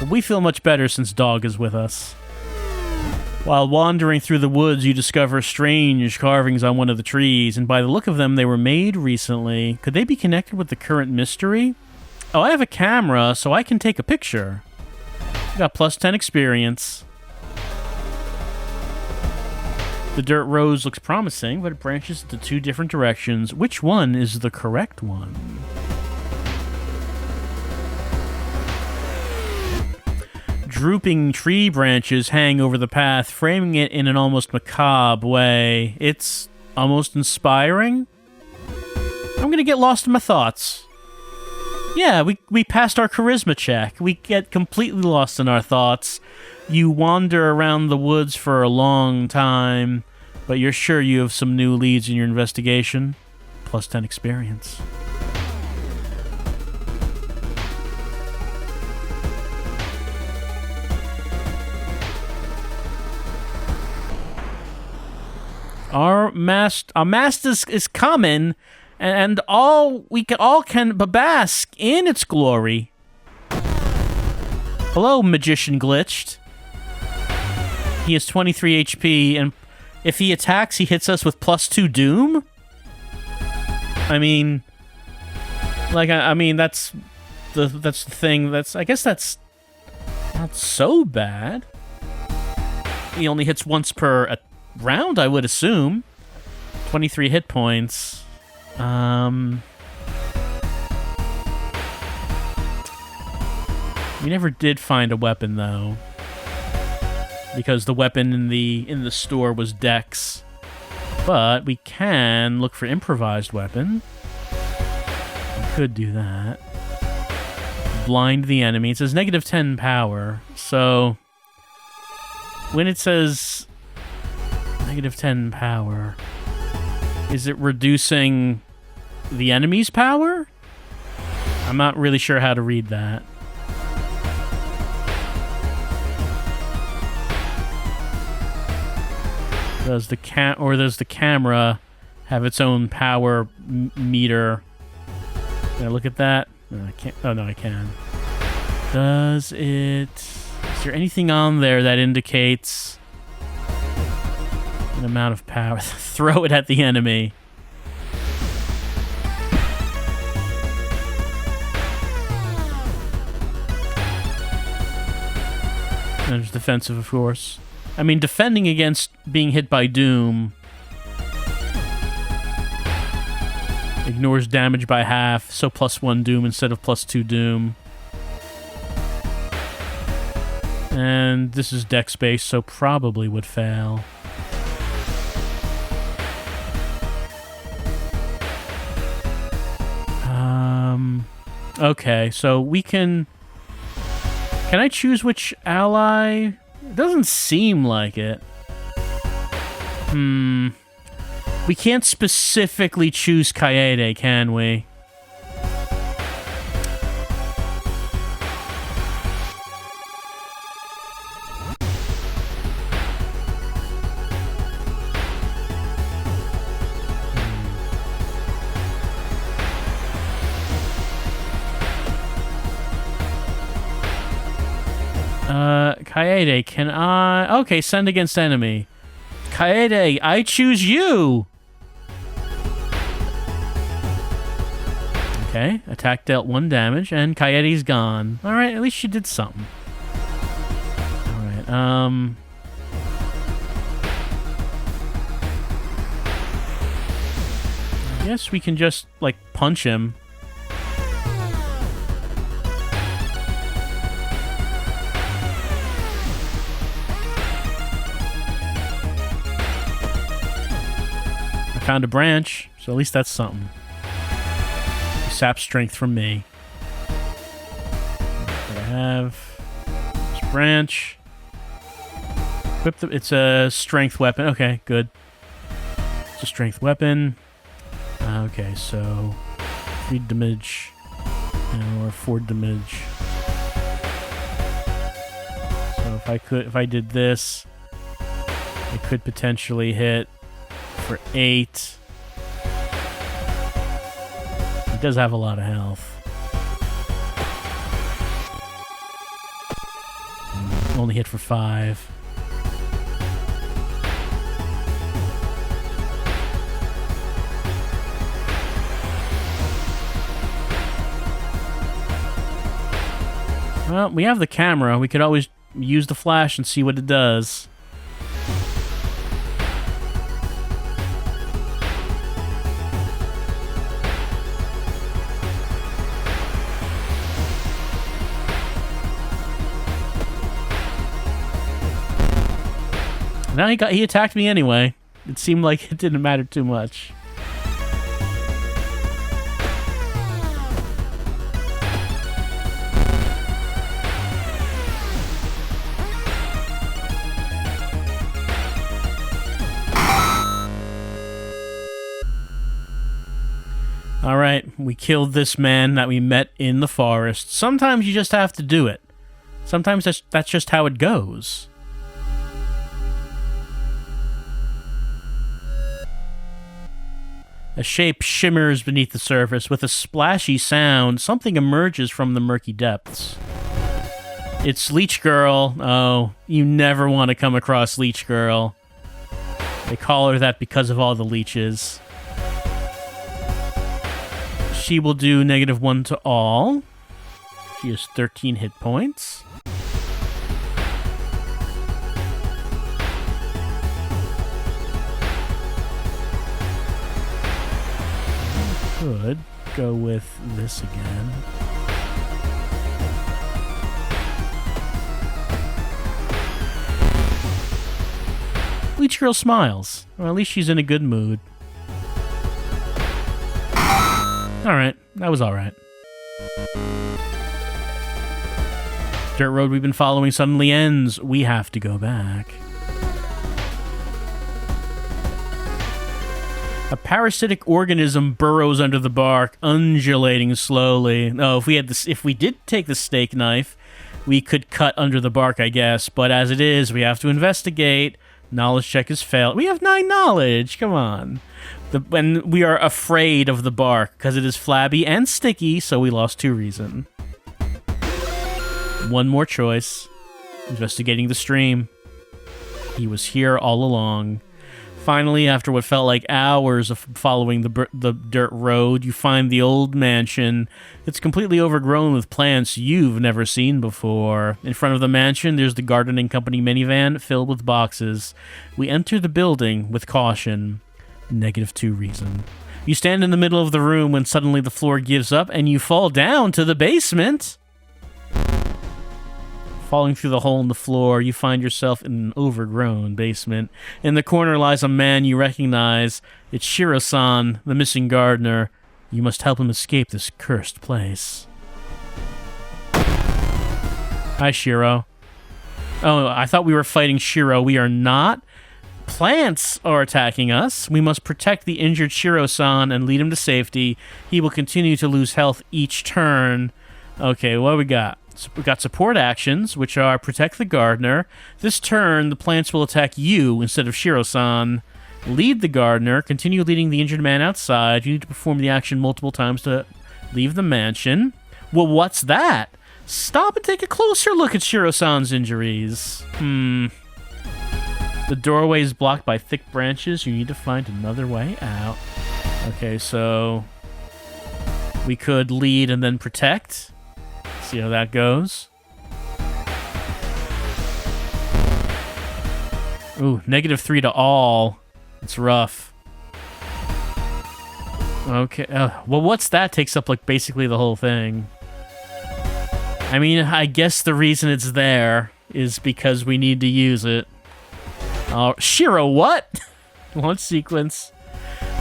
But we feel much better since Dog is with us. While wandering through the woods, you discover strange carvings on one of the trees, and by the look of them, they were made recently. Could they be connected with the current mystery? Oh, I have a camera, so I can take a picture. Got +10 experience. The dirt rose looks promising, but it branches into 2 different directions. Which one is the correct one? Drooping tree branches hang over the path, framing it in an almost macabre way. It's almost inspiring. I'm gonna get lost in my thoughts. Yeah, we passed our charisma check. We get completely lost in our thoughts. You wander around the woods for a long time, but you're sure you have some new leads in your investigation. +10 experience. Our master is coming, and we can bask in its glory. Hello, Magician Glitched. He has 23 HP, and if he attacks, he hits us with +2 Doom? I mean, like, I mean, that's the thing. I guess that's not so bad. He only hits once per round, I would assume. 23 hit points. We never did find a weapon, though, because the weapon in the store was Dex. But we can look for improvised weapon. We could do that. Blind the enemy. It says -10 power. So when it says -10 power. Is it reducing the enemy's power? I'm not really sure how to read that. Does the camera have its own power meter? Can I look at that? No, I can't. Oh, no, I can. Does it... Is there anything on there that indicates an amount of power? Throw it at the enemy. And there's defensive, of course. I mean, defending against being hit by Doom ignores damage by half, so +1 Doom instead of +2 Doom. And this is dex based, so probably would fail. Okay, so we can... Can I choose which ally? It doesn't seem like it. We can't specifically choose Kaede, can we? Kaede, can I... Okay, send against enemy. Kaede, I choose you! Okay, attack dealt 1 damage, and Kaede's gone. Alright, at least she did something. Alright, I guess we can just, like, punch him. Found a branch, so at least that's something. Sap strength from me. What I have this branch. Equip the, it's a strength weapon. Okay, good. It's a strength weapon. Okay, so 3 damage or 4 damage. So if I did this, I could potentially hit for 8. He does have a lot of health. Only hit for 5. Well, we have the camera. We could always use the flash and see what it does. Now he attacked me anyway. It seemed like it didn't matter too much. All right, we killed this man that we met in the forest. Sometimes you just have to do it. Sometimes that's just how it goes. A shape shimmers beneath the surface. With a splashy sound, something emerges from the murky depths. It's Leech Girl. Oh, you never want to come across Leech Girl. They call her that because of all the leeches. She will do -1 to all. She has 13 hit points. Could go with this again. Leech Girl smiles. Well, at least she's in a good mood. Alright, that was alright. Dirt road we've been following suddenly ends. We have to go back. A parasitic organism burrows under the bark, undulating slowly. Oh, if we did take the steak knife, we could cut under the bark, I guess. But as it is, we have to investigate. Knowledge check has failed. We have 9 knowledge. Come on. And we are afraid of the bark because it is flabby and sticky, so we lost 2 reason. One more choice. Investigating the stream. He was here all along. Finally, after what felt like hours of following the dirt road, you find the old mansion. It's completely overgrown with plants you've never seen before. In front of the mansion, there's the gardening company minivan filled with boxes. We enter the building with caution. -2 reason. You stand in the middle of the room when suddenly the floor gives up and you fall down to the basement. Falling through the hole in the floor, you find yourself in an overgrown basement. In the corner lies a man you recognize. It's Shiro-san, the missing gardener. You must help him escape this cursed place. Hi, Shiro. Oh, I thought we were fighting Shiro. We are not. Plants are attacking us. We must protect the injured Shiro-san and lead him to safety. He will continue to lose health each turn. Okay, what do we got? So we got support actions, which are protect the gardener. This turn, the plants will attack you instead of Shiro-san. Lead the gardener. Continue leading the injured man outside. You need to perform the action multiple times to leave the mansion. Well, what's that? Stop and take a closer look at Shiro-san's injuries. The doorway is blocked by thick branches. You need to find another way out. Okay, so we could lead and then protect. See how that goes. Ooh, -3 to all. It's rough. Okay. Well, what's that? Takes up, like, basically the whole thing. I mean, I guess the reason it's there is because we need to use it. Shiro, what? Launch sequence.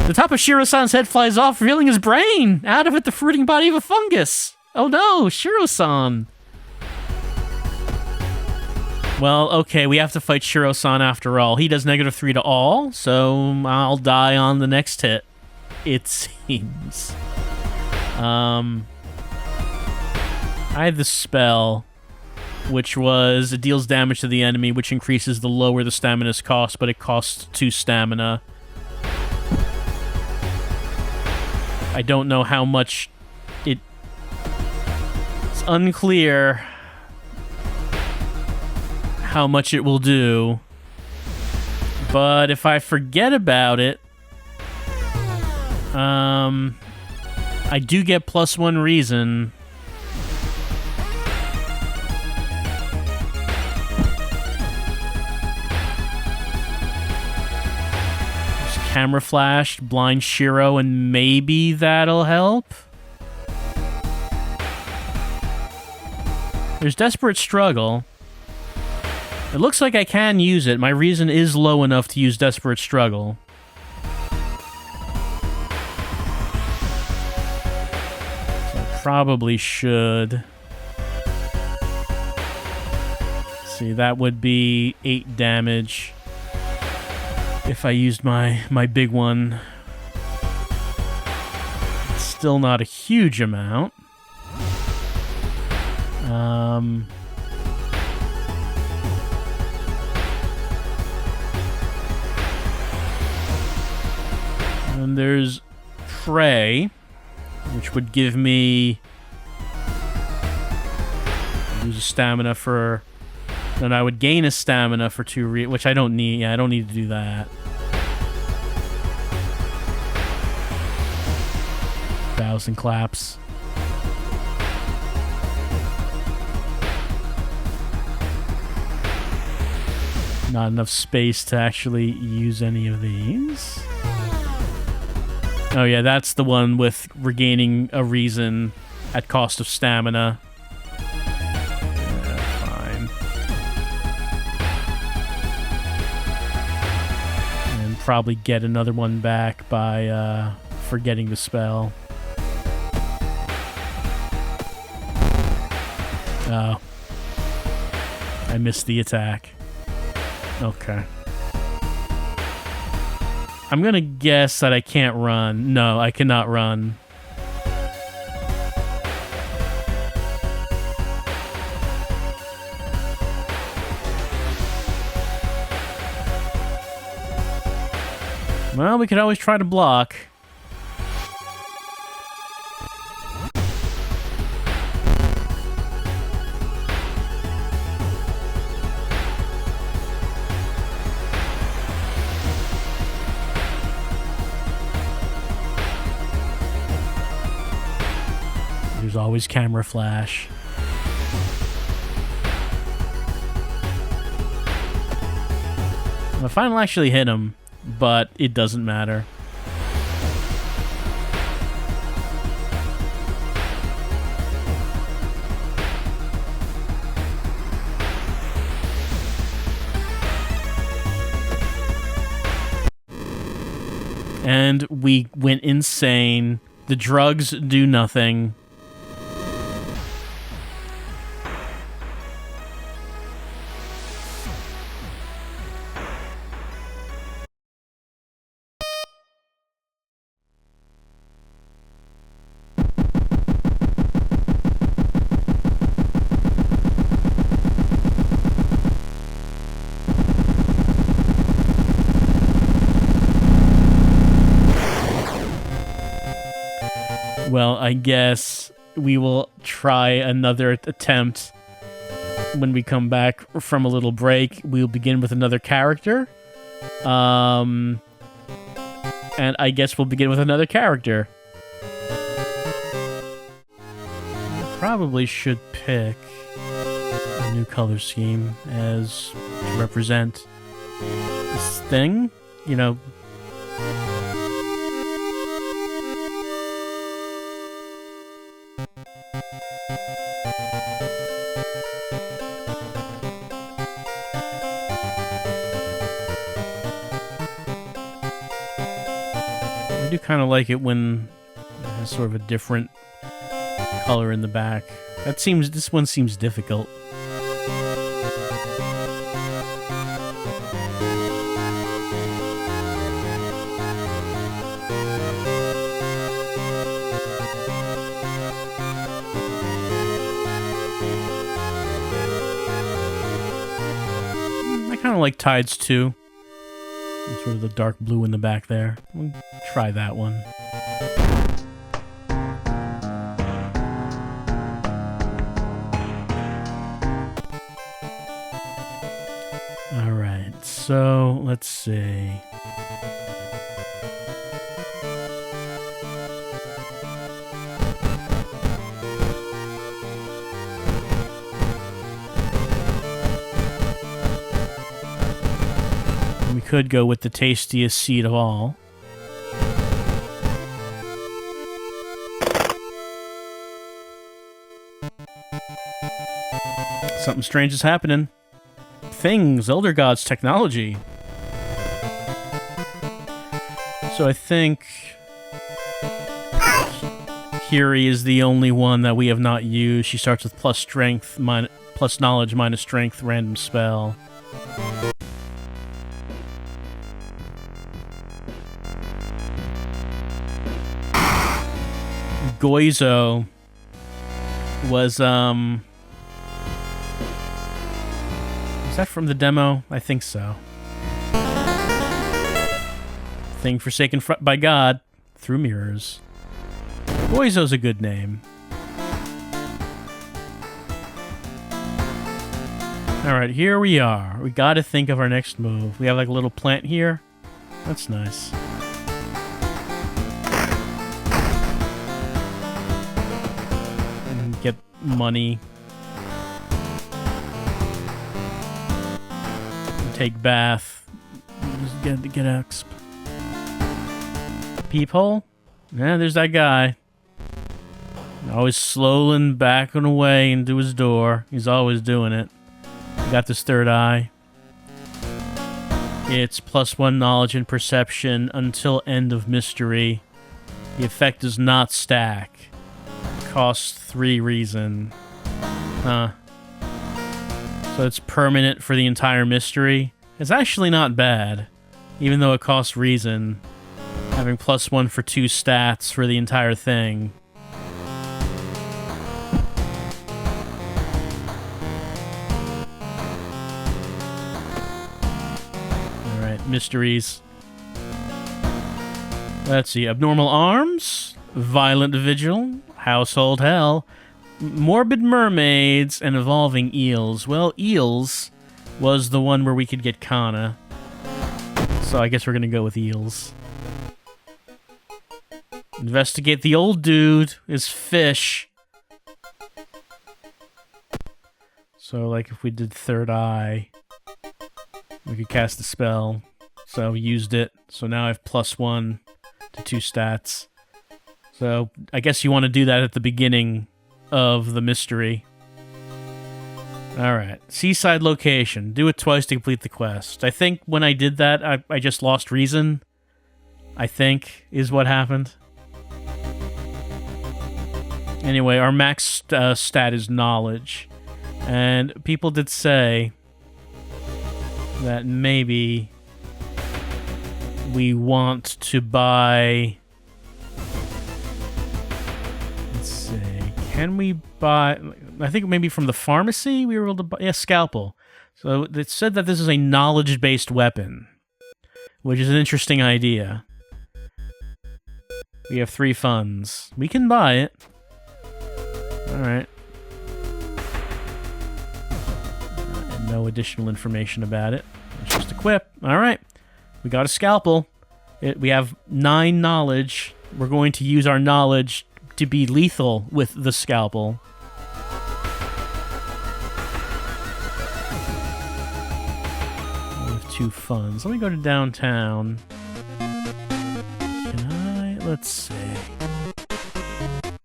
The top of Shiro-san's head flies off, revealing his brain. Out of it, the fruiting body of a fungus. Oh no, Shiro-san. Well, okay, we have to fight Shiro-san after all. He does -3 to all, so I'll die on the next hit. It seems. I had the spell, which was it deals damage to the enemy, which increases the lower the stamina's cost, but it costs 2 stamina. I don't know how much it... It's unclear how much it will do. But if I forget about it, I do get +1 reason. Camera flash, blind Shiro, and maybe that'll help? There's desperate struggle. It looks like I can use it. My reason is low enough to use desperate struggle. So I probably should. See, that would be 8 damage. If I used my big one. It's still not a huge amount. And there's Prey, which would give me use a stamina for... Then I would gain a stamina for 2 which I don't need. Yeah, I don't need to do that. Thousand claps. Not enough space to actually use any of these. Oh yeah, that's the one with regaining a reason at cost of stamina. Probably get another one back by forgetting the spell. Oh. I missed the attack. Okay. I'm gonna guess that I can't run. No, I cannot run. Well, we could always try to block. There's always camera flash. If I don't actually hit him, but it doesn't matter. And we went insane. The drugs do nothing. Well, I guess we will try another attempt when we come back from a little break. We'll begin with another character. And I guess we'll begin with another character. Probably should pick a new color scheme as to represent this thing, you know. I do kind of like it when it has sort of a different color in the back. This one seems difficult. I kind of like Tides too. Sort of the dark blue in the back there. We'll try that one. Alright, so let's see. We could go with the tastiest seed of all. Something strange is happening. Things, Elder Gods, technology. So I think Kiri is the only one that we have not used. She starts with plus strength, plus knowledge, minus strength, random spell. Goizo was that from the demo? I think so. Thing forsaken by God through mirrors. Goizo's a good name. Alright, here we are. We gotta think of our next move. We have like a little plant here. That's nice. Get money. Take bath. Just get exp. Peephole? Yeah, there's that guy. Always slowly backing away into his door. He's always doing it. Got this third eye. It's +1 knowledge and perception until end of mystery. The effect does not stack. Costs 3 reason. Huh. So it's permanent for the entire mystery. It's actually not bad. Even though it costs reason, having +1 for 2 stats for the entire thing. Alright, mysteries. Let's see, abnormal arms, violent vigil, household hell, morbid mermaids, and evolving eels. Well, eels was the one where we could get Kana. So I guess we're gonna go with eels. Investigate the old dude is fish. So, like, if we did third eye, we could cast the spell. So we used it. So now I have +1 to 2 stats. So I guess you want to do that at the beginning of the mystery. Alright. Seaside location. Do it twice to complete the quest. I think when I did that, I just lost reason. I think is what happened. Anyway, our max stat is knowledge. And people did say that maybe we want to buy... Let's see. Can we buy... I think maybe from the pharmacy we were able to buy... Yeah, scalpel. So it said that this is a knowledge-based weapon, which is an interesting idea. We have 3 funds. We can buy it. Alright. No additional information about it. It's just equip. Alright. We got a scalpel. We have 9 knowledge. We're going to use our knowledge to be lethal with the scalpel. We have 2 funds. Let me go to downtown. Can I? Let's see.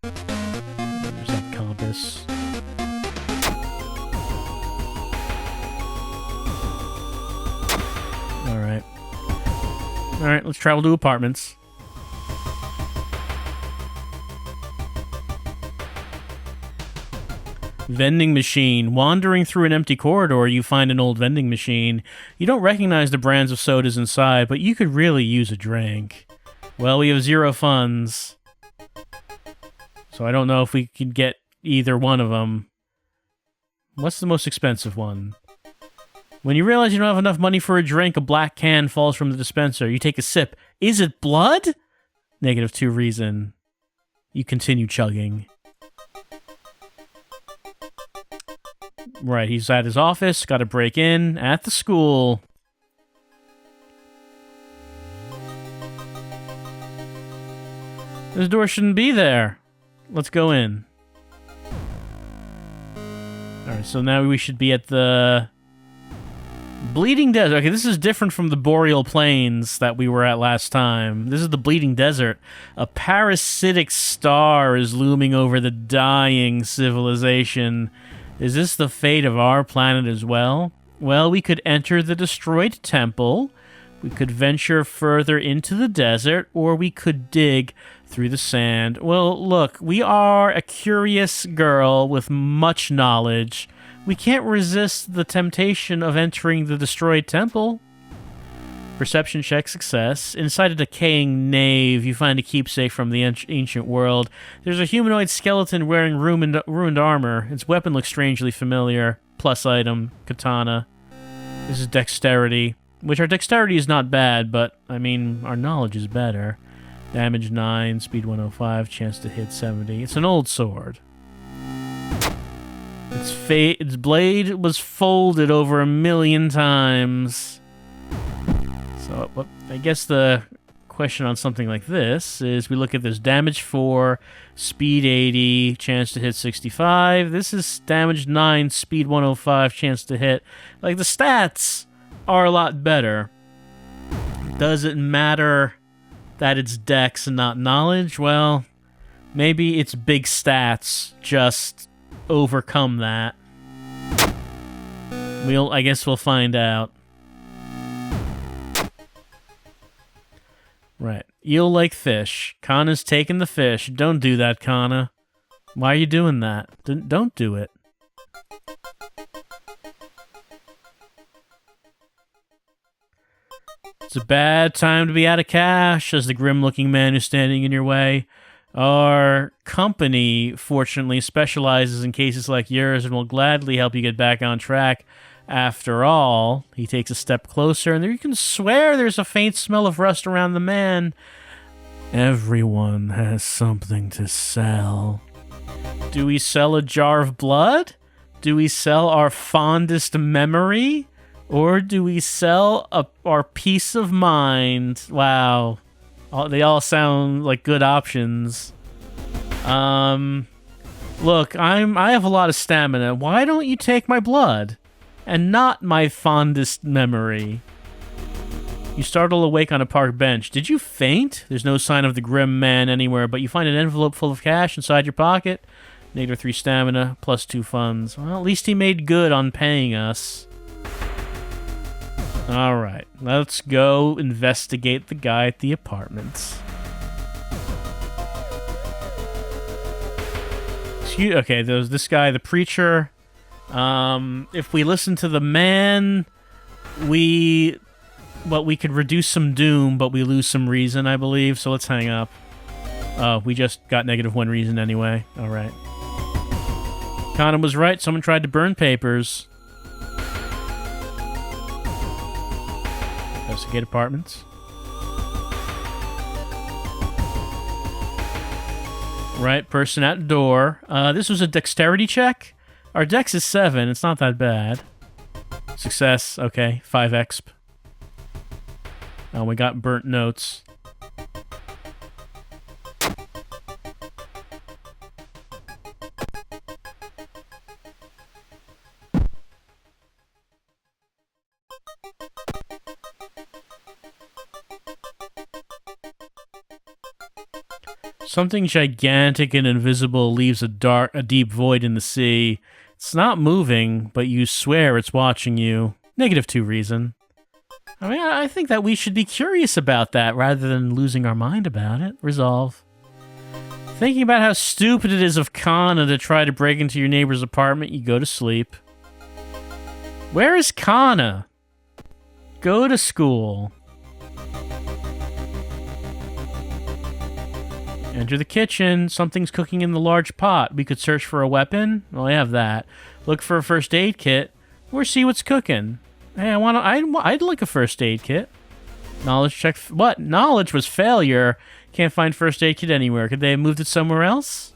There's that compass. Alright. Alright, let's travel to apartments. Vending machine. Wandering through an empty corridor, you find an old vending machine. You don't recognize the brands of sodas inside, but you could really use a drink. Well, we have 0 funds. So I don't know if we can get either one of them. What's the most expensive one? When you realize you don't have enough money for a drink, a black can falls from the dispenser. You take a sip. Is it blood? -2 reason. You continue chugging. Right, he's at his office, got to break in at the school. This door shouldn't be there. Let's go in. Alright, so now we should be at the Bleeding Desert. Okay, this is different from the Boreal Plains that we were at last time. This is the Bleeding Desert. A parasitic star is looming over the dying civilization. Is this the fate of our planet as well? Well, we could enter the destroyed temple, we could venture further into the desert, or we could dig through the sand. Well, look, we are a curious girl with much knowledge. We can't resist the temptation of entering the destroyed temple. Perception check success. Inside a decaying nave, you find a keepsake from the ancient world. There's a humanoid skeleton wearing ruined armor. Its weapon looks strangely familiar. Plus item, katana. This is dexterity. Which our dexterity is not bad, but, I mean, our knowledge is better. Damage 9, speed 105, chance to hit 70. It's an old sword. Its blade was folded over 1,000,000 times. So, I guess the question on something like this is we look at this damage 4, speed 80, chance to hit 65. This is damage 9, speed 105, chance to hit. Like, the stats are a lot better. Does it matter that it's dex and not knowledge? Well, maybe its big stats just overcome that. I guess we'll find out. Right. Eel like fish. Kana's taking the fish. Don't do that, Kana. Why are you doing that? Don't do it. It's a bad time to be out of cash, says the grim-looking man who's standing in your way. Our company, fortunately, specializes in cases like yours and will gladly help you get back on track. After all, he takes a step closer, and you can swear there's a faint smell of rust around the man. Everyone has something to sell. Do we sell a jar of blood? Do we sell our fondest memory? Or do we sell our peace of mind? Wow. They all sound like good options. Look, I have a lot of stamina. Why don't you take my blood? And not my fondest memory. You startle awake on a park bench. Did you faint? There's no sign of the grim man anywhere, but you find an envelope full of cash inside your pocket. -3 stamina, +2 funds. Well, at least he made good on paying us. Alright, let's go investigate the guy at the apartments. Okay, there's this guy, the preacher. If we listen to the man, we could reduce some doom, but we lose some reason, I believe, so let's hang up. Oh, we just got -1 reason anyway. Alright. Akane was right, someone tried to burn papers. Investigate apartments. Right, person at the door. This was a dexterity check. Our dex is 7. It's not that bad. Success. Okay, 5 exp. Oh, we got burnt notes. Something gigantic and invisible leaves a deep void in the sea. It's not moving, but you swear it's watching you. -2 reason. I mean, I think that we should be curious about that rather than losing our mind about it. Resolve. Thinking about how stupid it is of Kana to try to break into your neighbor's apartment, you go to sleep. Where is Kana? Go to school. Enter the kitchen. Something's cooking in the large pot. We could search for a weapon. Well, I have that. Look for a first aid kit. Or see what's cooking. Hey, I'd like a first aid kit. Knowledge check. What? Knowledge was failure. Can't find first aid kit anywhere. Could they have moved it somewhere else?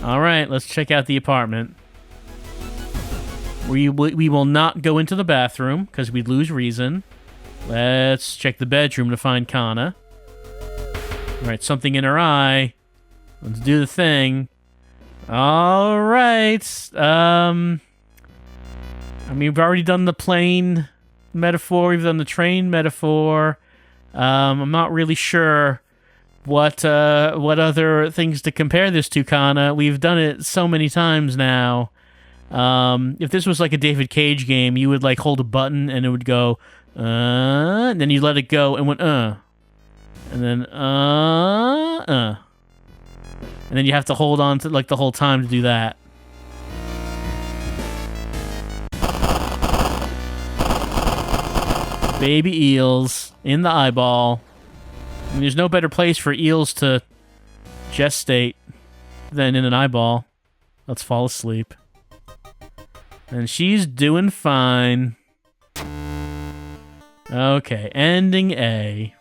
Alright, let's check out the apartment. We will not go into the bathroom, because we'd lose reason. Let's check the bedroom to find Kana. Alright, something in her eye. Let's do the thing. Alright. I mean, we've already done the plane metaphor. We've done the train metaphor. I'm not really sure what other things to compare this to, Kana. We've done it so many times now. If this was like a David Cage game, you would like hold a button and it would go, and then you let it go and went, and then, and then you have to hold on to like the whole time to do that. Baby eels in the eyeball. I mean, there's no better place for eels to gestate than in an eyeball. Let's fall asleep. And she's doing fine. Okay, ending A.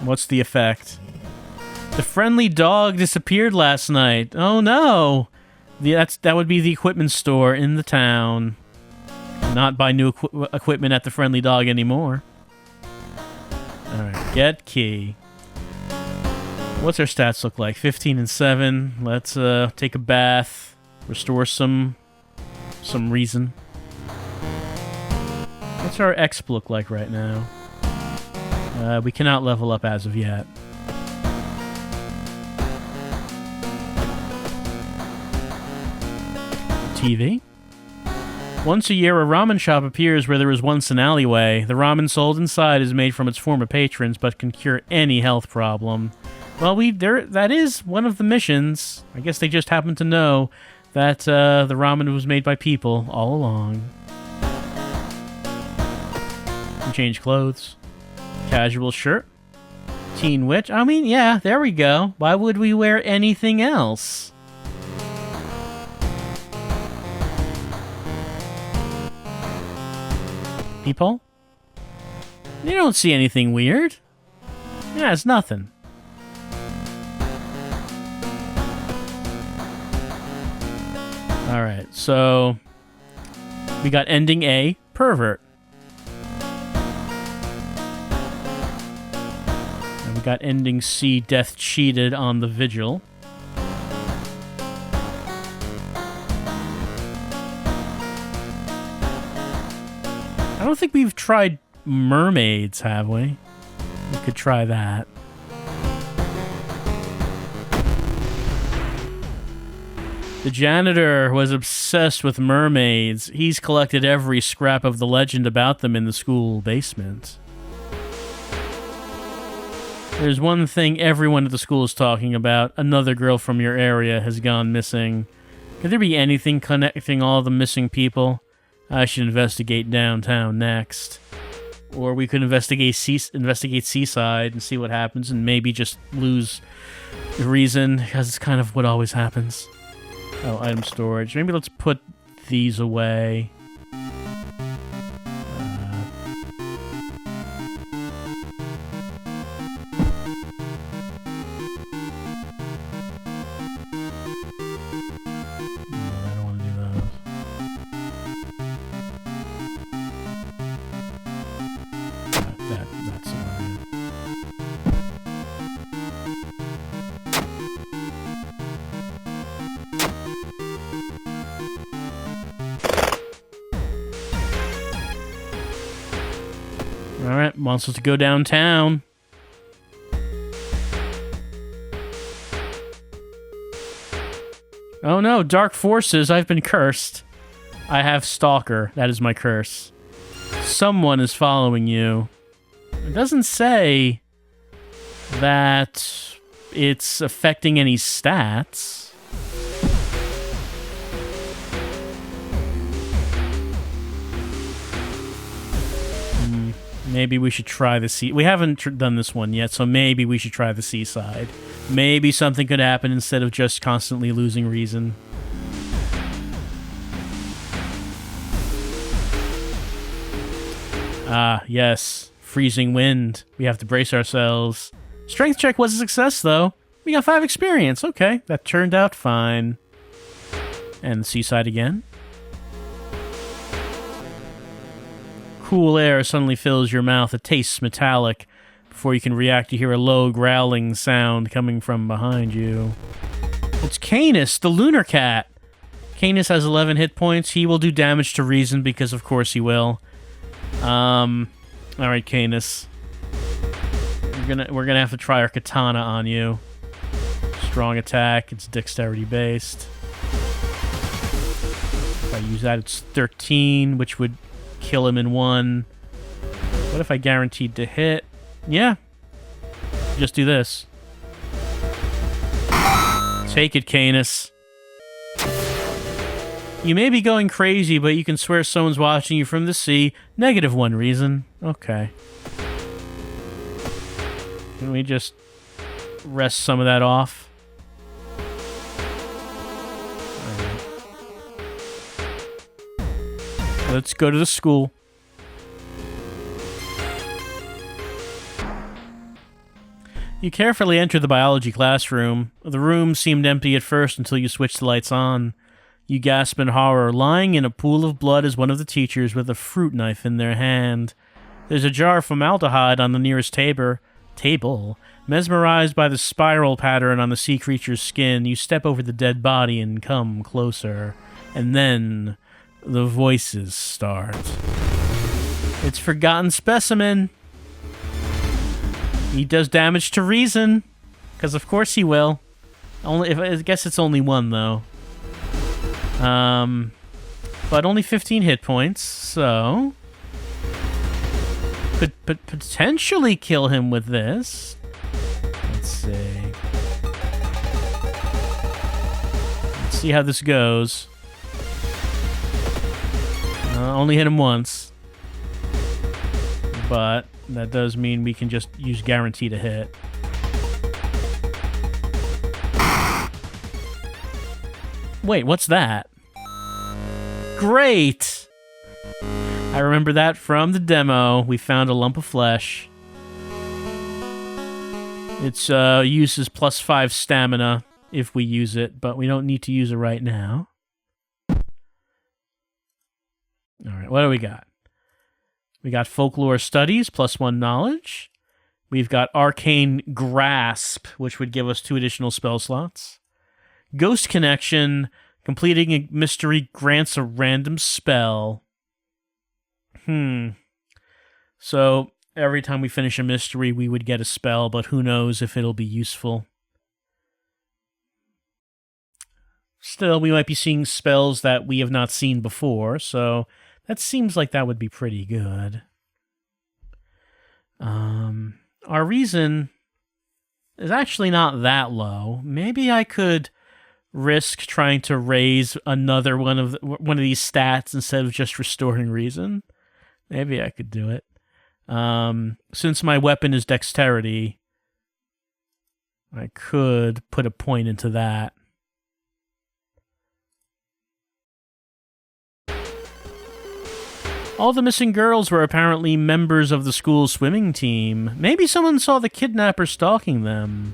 What's the effect? The friendly dog disappeared last night. Oh no! That would be the equipment store in the town. Not buy new equipment at the friendly dog anymore. Alright, get key. What's our stats look like? 15 and 7. Let's take a bath. Restore some reason. What's our exp look like right now? We cannot level up as of yet. TV. Once a year, a ramen shop appears where there was once an alleyway. The ramen sold inside is made from its former patrons, but can cure any health problem. Well, that is one of the missions. I guess they just happen to know that the ramen was made by people all along. Change clothes. Casual shirt. Teen witch. I mean, yeah, there we go. Why would we wear anything else? People? You don't see anything weird. Yeah, it's nothing. Alright, so we got ending A, pervert. And we got ending C, death cheated on the vigil. I don't think we've tried mermaids, have we? We could try that. The janitor was obsessed with mermaids. He's collected every scrap of the legend about them in the school basement. There's one thing everyone at the school is talking about. Another girl from your area has gone missing. Could there be anything connecting all the missing people? I should investigate downtown next. Or we could investigate Seaside and see what happens and maybe just lose reason, because it's kind of what always happens. Oh, item storage. Maybe let's put these away. I don't want to do those. That's all right. Alright, wants us to go downtown. Oh no, dark forces, I've been cursed. I have Stalker, that is my curse. Someone is following you. It doesn't say that it's affecting any stats. Maybe we should try the sea. We haven't done this one yet, so maybe we should try the seaside. Maybe something could happen instead of just constantly losing reason. Ah, yes. Freezing wind. We have to brace ourselves. Strength check was a success, though. We got 5 experience. Okay, that turned out fine. And the seaside again. Cool air suddenly fills your mouth. It tastes metallic. Before you can react, you hear a low growling sound coming from behind you. It's Canis, the lunar cat. Canis has 11 hit points. He will do damage to reason because, of course, he will. Alright, Canis. We're gonna have to try our katana on you. Strong attack. It's dexterity based. If I use that, it's 13, which would kill him in 1. What if I guaranteed to hit? Yeah. Just do this. Take it, Canis. You may be going crazy, but you can swear someone's watching you from the sea. -1 reason. Okay. Can we just rest some of that off? Let's go to the school. You carefully enter the biology classroom. The room seemed empty at first until you switched the lights on. You gasp in horror. Lying in a pool of blood is one of the teachers with a fruit knife in their hand. There's a jar of formaldehyde on the nearest table. Mesmerized by the spiral pattern on the sea creature's skin, you step over the dead body and come closer. And then the voices start. It's Forgotten Specimen. He does damage to reason, because of course he will. I guess it's only 1 though. But only 15 hit points, so could potentially kill him with this. Let's see. Let's see how this goes. Only hit him once. But that does mean we can just use guarantee to hit. Wait, what's that? Great! I remember that from the demo. We found a lump of flesh. Its uses +5 stamina if we use it, but we don't need to use it right now. Alright, what do we got? We got Folklore Studies, +1 knowledge. We've got Arcane Grasp, which would give us 2 additional spell slots. Ghost Connection, completing a mystery grants a random spell. So, every time we finish a mystery, we would get a spell, but who knows if it'll be useful. Still, we might be seeing spells that we have not seen before, so that seems like that would be pretty good. Our reason is actually not that low. Maybe I could risk trying to raise another one of these stats instead of just restoring reason. Maybe I could do it. Since my weapon is dexterity, I could put a point into that. All the missing girls were apparently members of the school's swimming team. Maybe someone saw the kidnapper stalking them.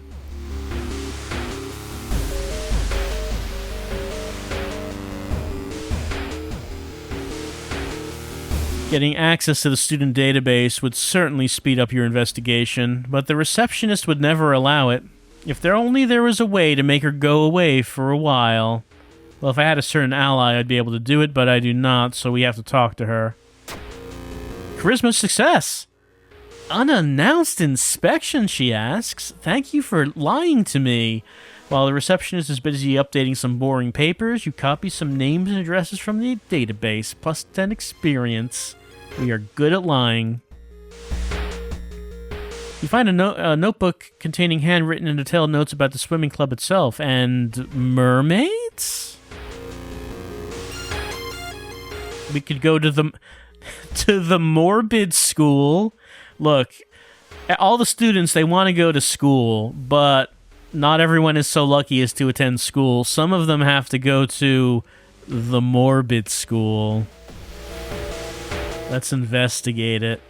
Getting access to the student database would certainly speed up your investigation, but the receptionist would never allow it. If there was a way to make her go away for a while. Well, if I had a certain ally, I'd be able to do it, but I do not, so we have to talk to her. Charisma success! Unannounced inspection, she asks. Thank you for lying to me. While the receptionist is busy updating some boring papers, you copy some names and addresses from the database, plus 10 experience. We are good at lying. You find a notebook containing handwritten and detailed notes about the swimming club itself, and mermaids? We could go to the morbid school. Look, all the students, they want to go to school, but not everyone is so lucky as to attend school. Some of them have to go to the morbid school. Let's investigate it.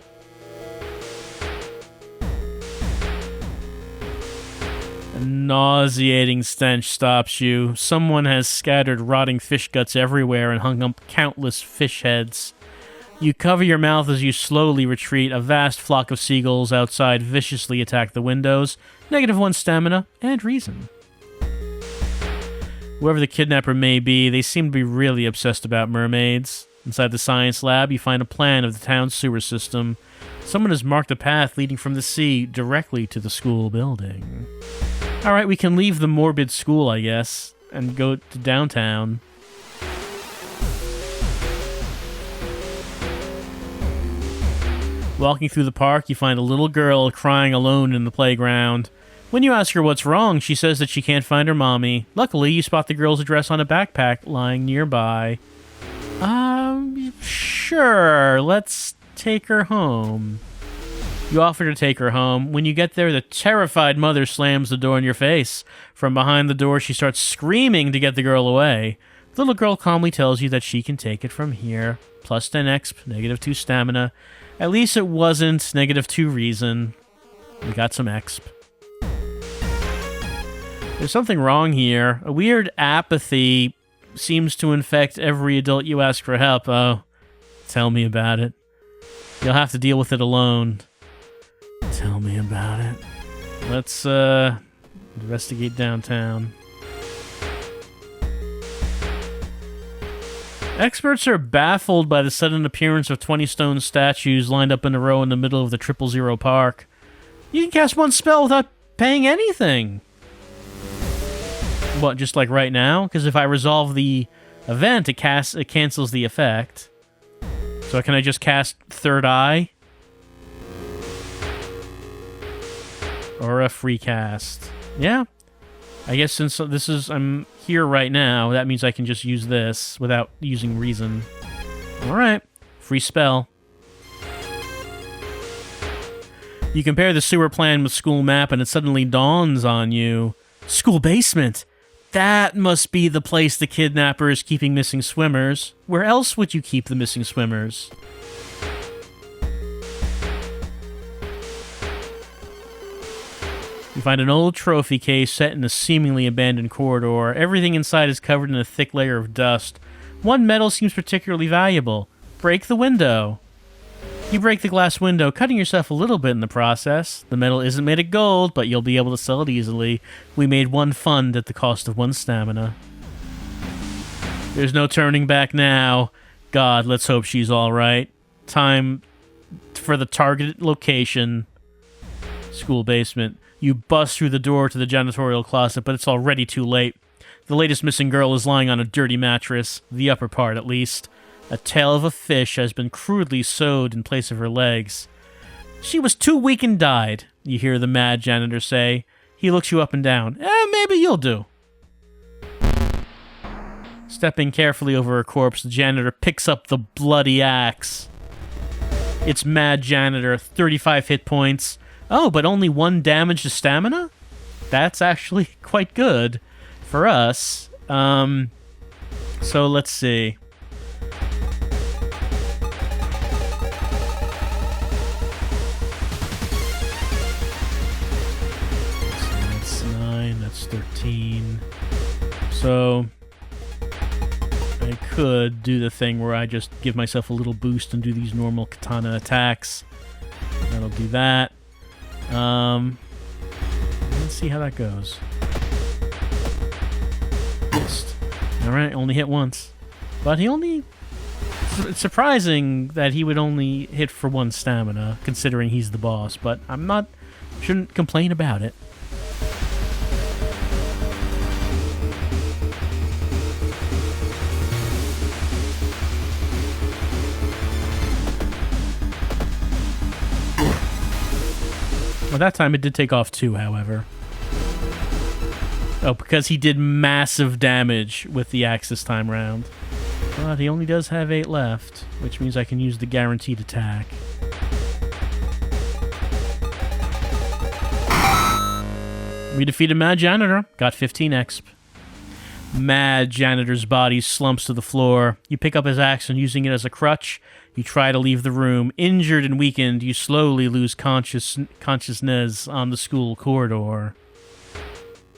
A nauseating stench stops you. Someone has scattered rotting fish guts everywhere and hung up countless fish heads. You cover your mouth as you slowly retreat. A vast flock of seagulls outside viciously attack the windows. -1 stamina and reason. Whoever the kidnapper may be, they seem to be really obsessed about mermaids. Inside the science lab, you find a plan of the town's sewer system. Someone has marked a path leading from the sea directly to the school building. Alright, we can leave the morbid school, I guess, and go to downtown. Walking through the park, you find a little girl crying alone in the playground. When you ask her what's wrong, she says that she can't find her mommy. Luckily, you spot the girl's address on a backpack lying nearby. Sure, let's take her home. You offer to take her home. When you get there, the terrified mother slams the door in your face. From behind the door, she starts screaming to get the girl away. The little girl calmly tells you that she can take it from here. Plus 10 exp, -2 stamina. At least it wasn't -2 reason. We got some exp. There's something wrong here. A weird apathy seems to infect every adult you ask for help. Oh, tell me about it. You'll have to deal with it alone. Tell me about it. Let's investigate downtown. Experts are baffled by the sudden appearance of 20 stone statues lined up in a row in the middle of the 000 park. You can cast one spell without paying anything. What, just like right now? Because if I resolve the event, it cancels the effect. So can I just cast Third Eye? Or a free cast? Yeah. I guess since I'm here right now. That means I can just use this without using reason. Alright. Free spell. You compare the sewer plan with school map, and it suddenly dawns on you. School basement! That must be the place the kidnapper is keeping missing swimmers. Where else would you keep the missing swimmers? You find an old trophy case set in a seemingly abandoned corridor. Everything inside is covered in a thick layer of dust. One metal seems particularly valuable. Break the window. You break the glass window, cutting yourself a little bit in the process. The metal isn't made of gold, but you'll be able to sell it easily. We made one fund at the cost of one stamina. There's no turning back now. God, let's hope she's alright. Time for the targeted location. School basement. You bust through the door to the janitorial closet, but it's already too late. The latest missing girl is lying on a dirty mattress, the upper part at least. A tail of a fish has been crudely sewed in place of her legs. She was too weak and died, you hear the mad janitor say. He looks you up and down. Maybe you'll do. Stepping carefully over her corpse, the janitor picks up the bloody axe. It's mad janitor, 35 hit points. Oh, but only 1 damage to stamina? That's actually quite good for us. So let's see. That's 9, that's 13. So I could do the thing where I just give myself a little boost and do these normal katana attacks. That'll do that. Let's see how that goes. Missed. Alright, only hit once. But he only... It's surprising that he would only hit for 1 stamina, considering he's the boss, but I'm not... Shouldn't complain about it. Well, that time it did take off 2, however. Oh, because he did massive damage with the axe this time round. But he only does have 8 left, which means I can use the guaranteed attack. We defeated Mad Janitor, got 15 exp. Mad Janitor's body slumps to the floor. You pick up his axe and using it as a crutch, you try to leave the room. Injured and weakened, you slowly lose consciousness on the school corridor.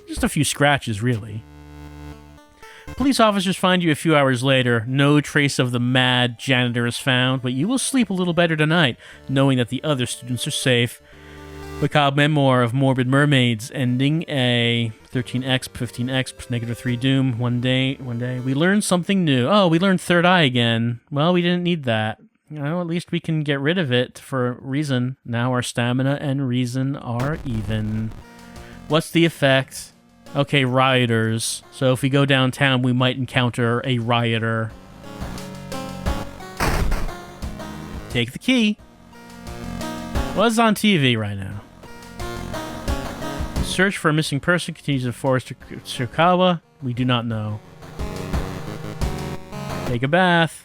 Just a few scratches, really. Police officers find you a few hours later. No trace of the mad janitor is found, but you will sleep a little better tonight, knowing that the other students are safe. Macabre memoir of morbid mermaids, ending a 13x, 15x, negative 3 doom. One day, we learned something new. Oh, we learned third eye again. Well, we didn't need that. You know, at least we can get rid of it for reason. Now our stamina and reason are even. What's the effect? Okay, rioters. So if we go downtown, we might encounter a rioter. Take the key. What's on TV right now? Search for a missing person continues in Forest Tsukawa. We do not know. Take a bath.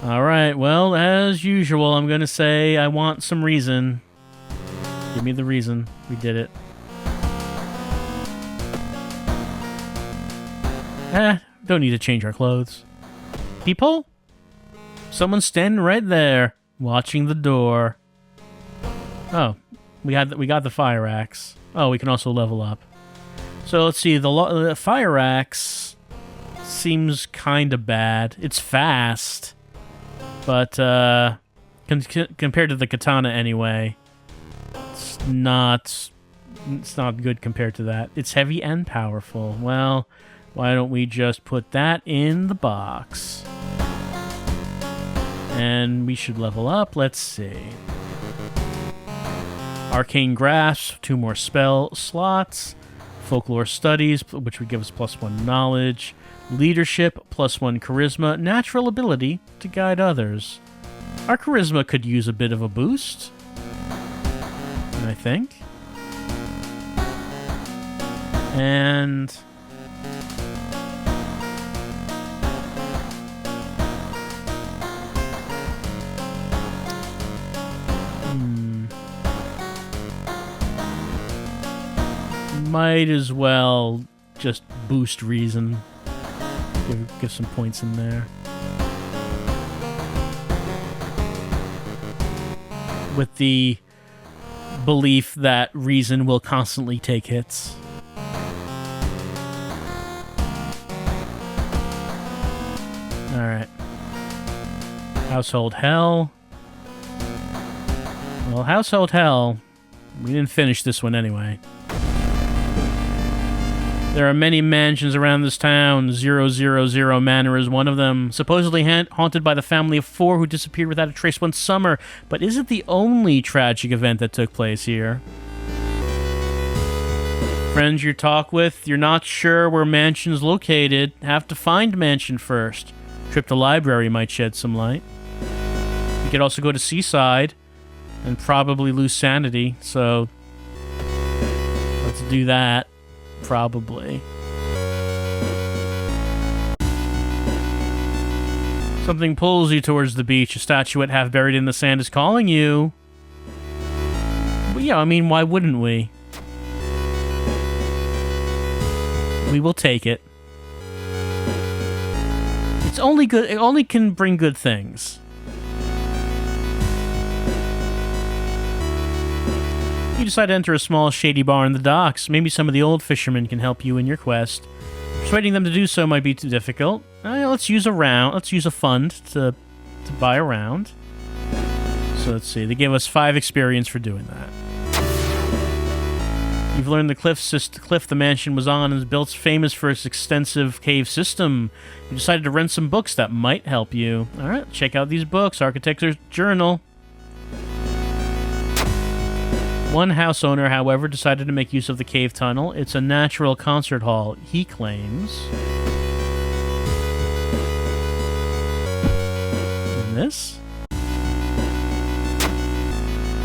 Alright, well, as usual, I'm going to say I want some reason. Give me the reason. We did it. Don't need to change our clothes. People? Someone's standing right there, watching the door. Oh, we got the fire axe. Oh, we can also level up. So let's see, the fire axe seems kind of bad. It's fast, but compared to the katana anyway, it's not good compared to that. It's heavy and powerful. Well, why don't we just put that in the box? And we should level up. Let's see. Arcane Grasp, 2 more spell slots. Folklore Studies, which would give us +1 knowledge. Leadership, +1 charisma. Natural ability to guide others. Our charisma could use a bit of a boost, I think. Might as well just boost reason. Give some points in there. With the belief that reason will constantly take hits. Alright. Household Hell. Well, Household Hell, we didn't finish this one anyway. There are many mansions around this town. 000 Manor is one of them. Supposedly haunted by the family of 4 who disappeared without a trace one summer. But is it the only tragic event that took place here? Friends you talk with, you're not sure where mansion's located. Have to find mansion first. Trip to library might shed some light. You could also go to Seaside and probably lose sanity. So let's do that. Probably. Something pulls you towards the beach. A statuette half buried in the sand is calling you. But yeah, I mean, why wouldn't we? We will take it. It's only good. It only can bring good things. You decide to enter a small, shady bar in the docks. Maybe some of the old fishermen can help you in your quest. Persuading them to do so might be too difficult. Let's use a round. Let's use a fund to buy a round. So let's see. They gave us 5 experience for doing that. You've learned the cliff the mansion was on is built famous for its extensive cave system. You decided to rent some books that might help you. All right, check out these books. Architecture's Journal. One house owner, however, decided to make use of the cave tunnel. It's a natural concert hall, he claims. And this?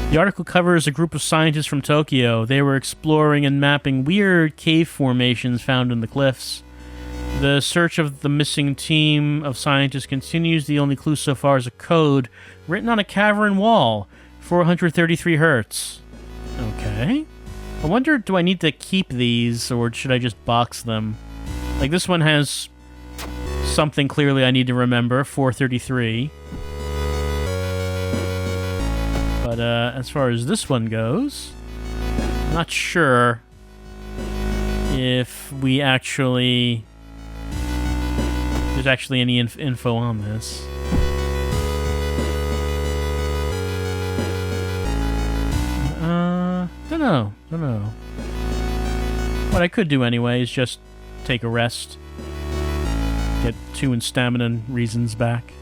The article covers a group of scientists from Tokyo. They were exploring and mapping weird cave formations found in the cliffs. The search of the missing team of scientists continues. The only clue so far is a code written on a cavern wall. 433 hertz. Okay. I wonder, do I need to keep these, or should I just box them? Like, this one has something clearly I need to remember. 433. But as far as this one goes, I'm not sure if we actually... there's actually any info on this. Don't know. What I could do anyway is just take a rest. Get 2 in stamina and reasons back.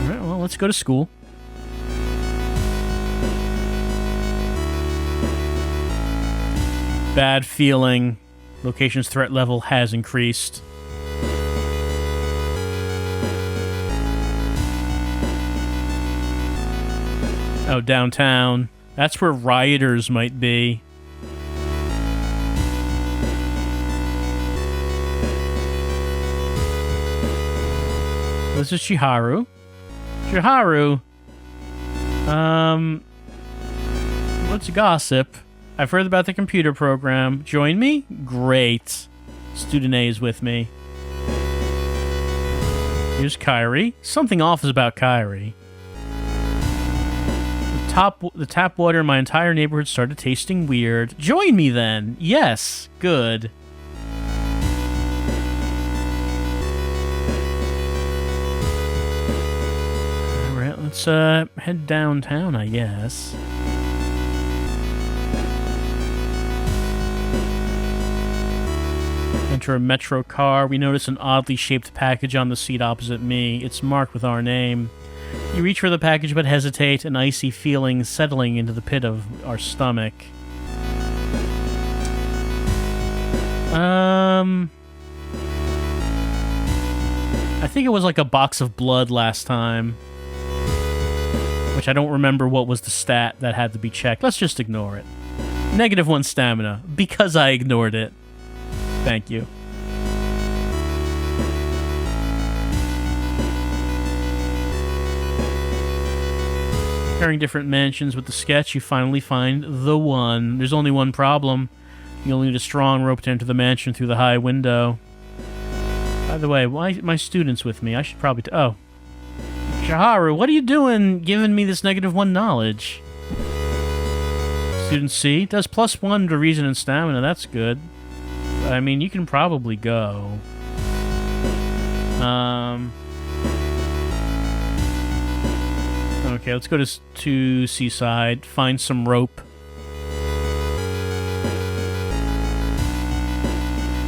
Alright, well, let's go to school. Bad feeling. Location's threat level has increased. Oh, downtown. That's where rioters might be. This is Chiharu. Chiharu. Let's gossip. I've heard about the computer program. Join me? Great. Student A is with me. Here's Kyrie. Something off is about Kyrie. The tap water in my entire neighborhood started tasting weird. Join me then. Yes. Good. Alright, let's head downtown, I guess. Enter a metro car. We notice an oddly shaped package on the seat opposite me. It's marked with our name. You reach for the package but hesitate, an icy feeling settling into the pit of our stomach. I think it was like a box of blood last time. Which I don't remember what was the stat that had to be checked. Let's just ignore it. -1 stamina, because I ignored it. Thank you. Comparing different mansions with the sketch, you finally find the one. There's only one problem. You'll need a strong rope to enter the mansion through the high window. By the way, why my students with me? I should probably... oh. Shaharu, what are you doing giving me this -1 knowledge? Student C does +1 to reason and stamina. That's good. I mean, you can probably go. Okay, let's go to Seaside. Find some rope.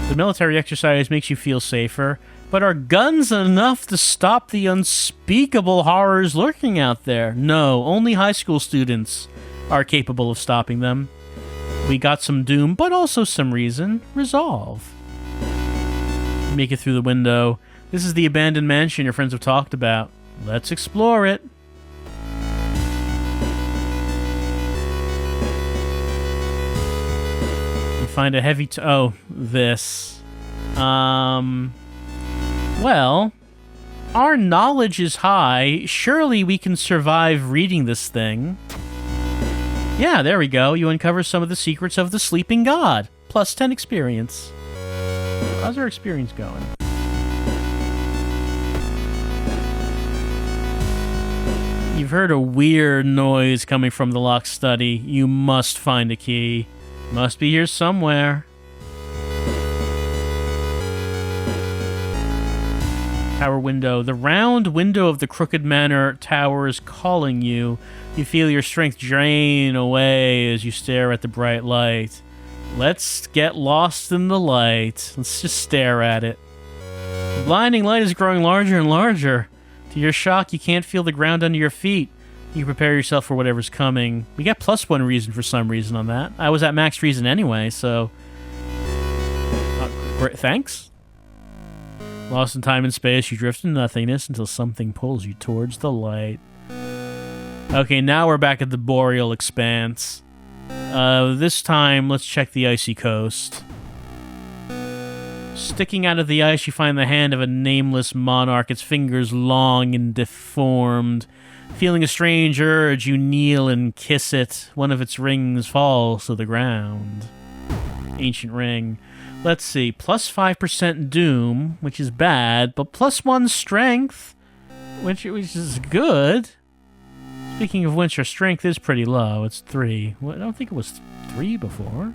The military exercise makes you feel safer, but are guns enough to stop the unspeakable horrors lurking out there? No, only high school students are capable of stopping them. We got some doom, but also some reason. Resolve. Make it through the window. This is the abandoned mansion your friends have talked about. Let's explore it. You find a heavy... oh, this. Well, our knowledge is high. Surely we can survive reading this thing. Yeah, there we go. You uncover some of the secrets of the sleeping god. +10 experience. How's our experience going? You've heard a weird noise coming from the locked study. You must find a key. Must be here somewhere. Tower window. The round window of the Crooked Manor Tower is calling you. You feel your strength drain away as you stare at the bright light. Let's get lost in the light. Let's just stare at it. The blinding light is growing larger and larger. To your shock, you can't feel the ground under your feet. You prepare yourself for whatever's coming. We got +1 reason for some reason on that. I was at max reason anyway, so... great, thanks. Lost in time and space, you drift into nothingness until something pulls you towards the light. Okay, now we're back at the Boreal Expanse. This time, let's check the icy coast. Sticking out of the ice, you find the hand of a nameless monarch, its fingers long and deformed. Feeling a strange urge, you kneel and kiss it. One of its rings falls to the ground. Ancient ring. Let's see, +5% doom, which is bad, but +1 strength, which is good. Speaking of which, our strength is pretty low. It's 3. Well, I don't think it was 3 before.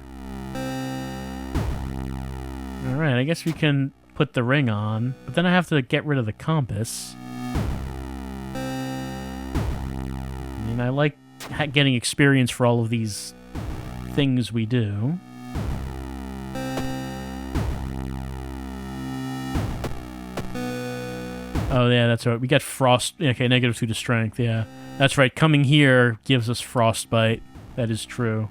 Alright, I guess we can put the ring on, but then I have to get rid of the compass. I mean, I like getting experience for all of these things we do. Oh, yeah, that's right. We got frost... okay, -2 to strength, yeah. That's right. Coming here gives us frostbite. That is true.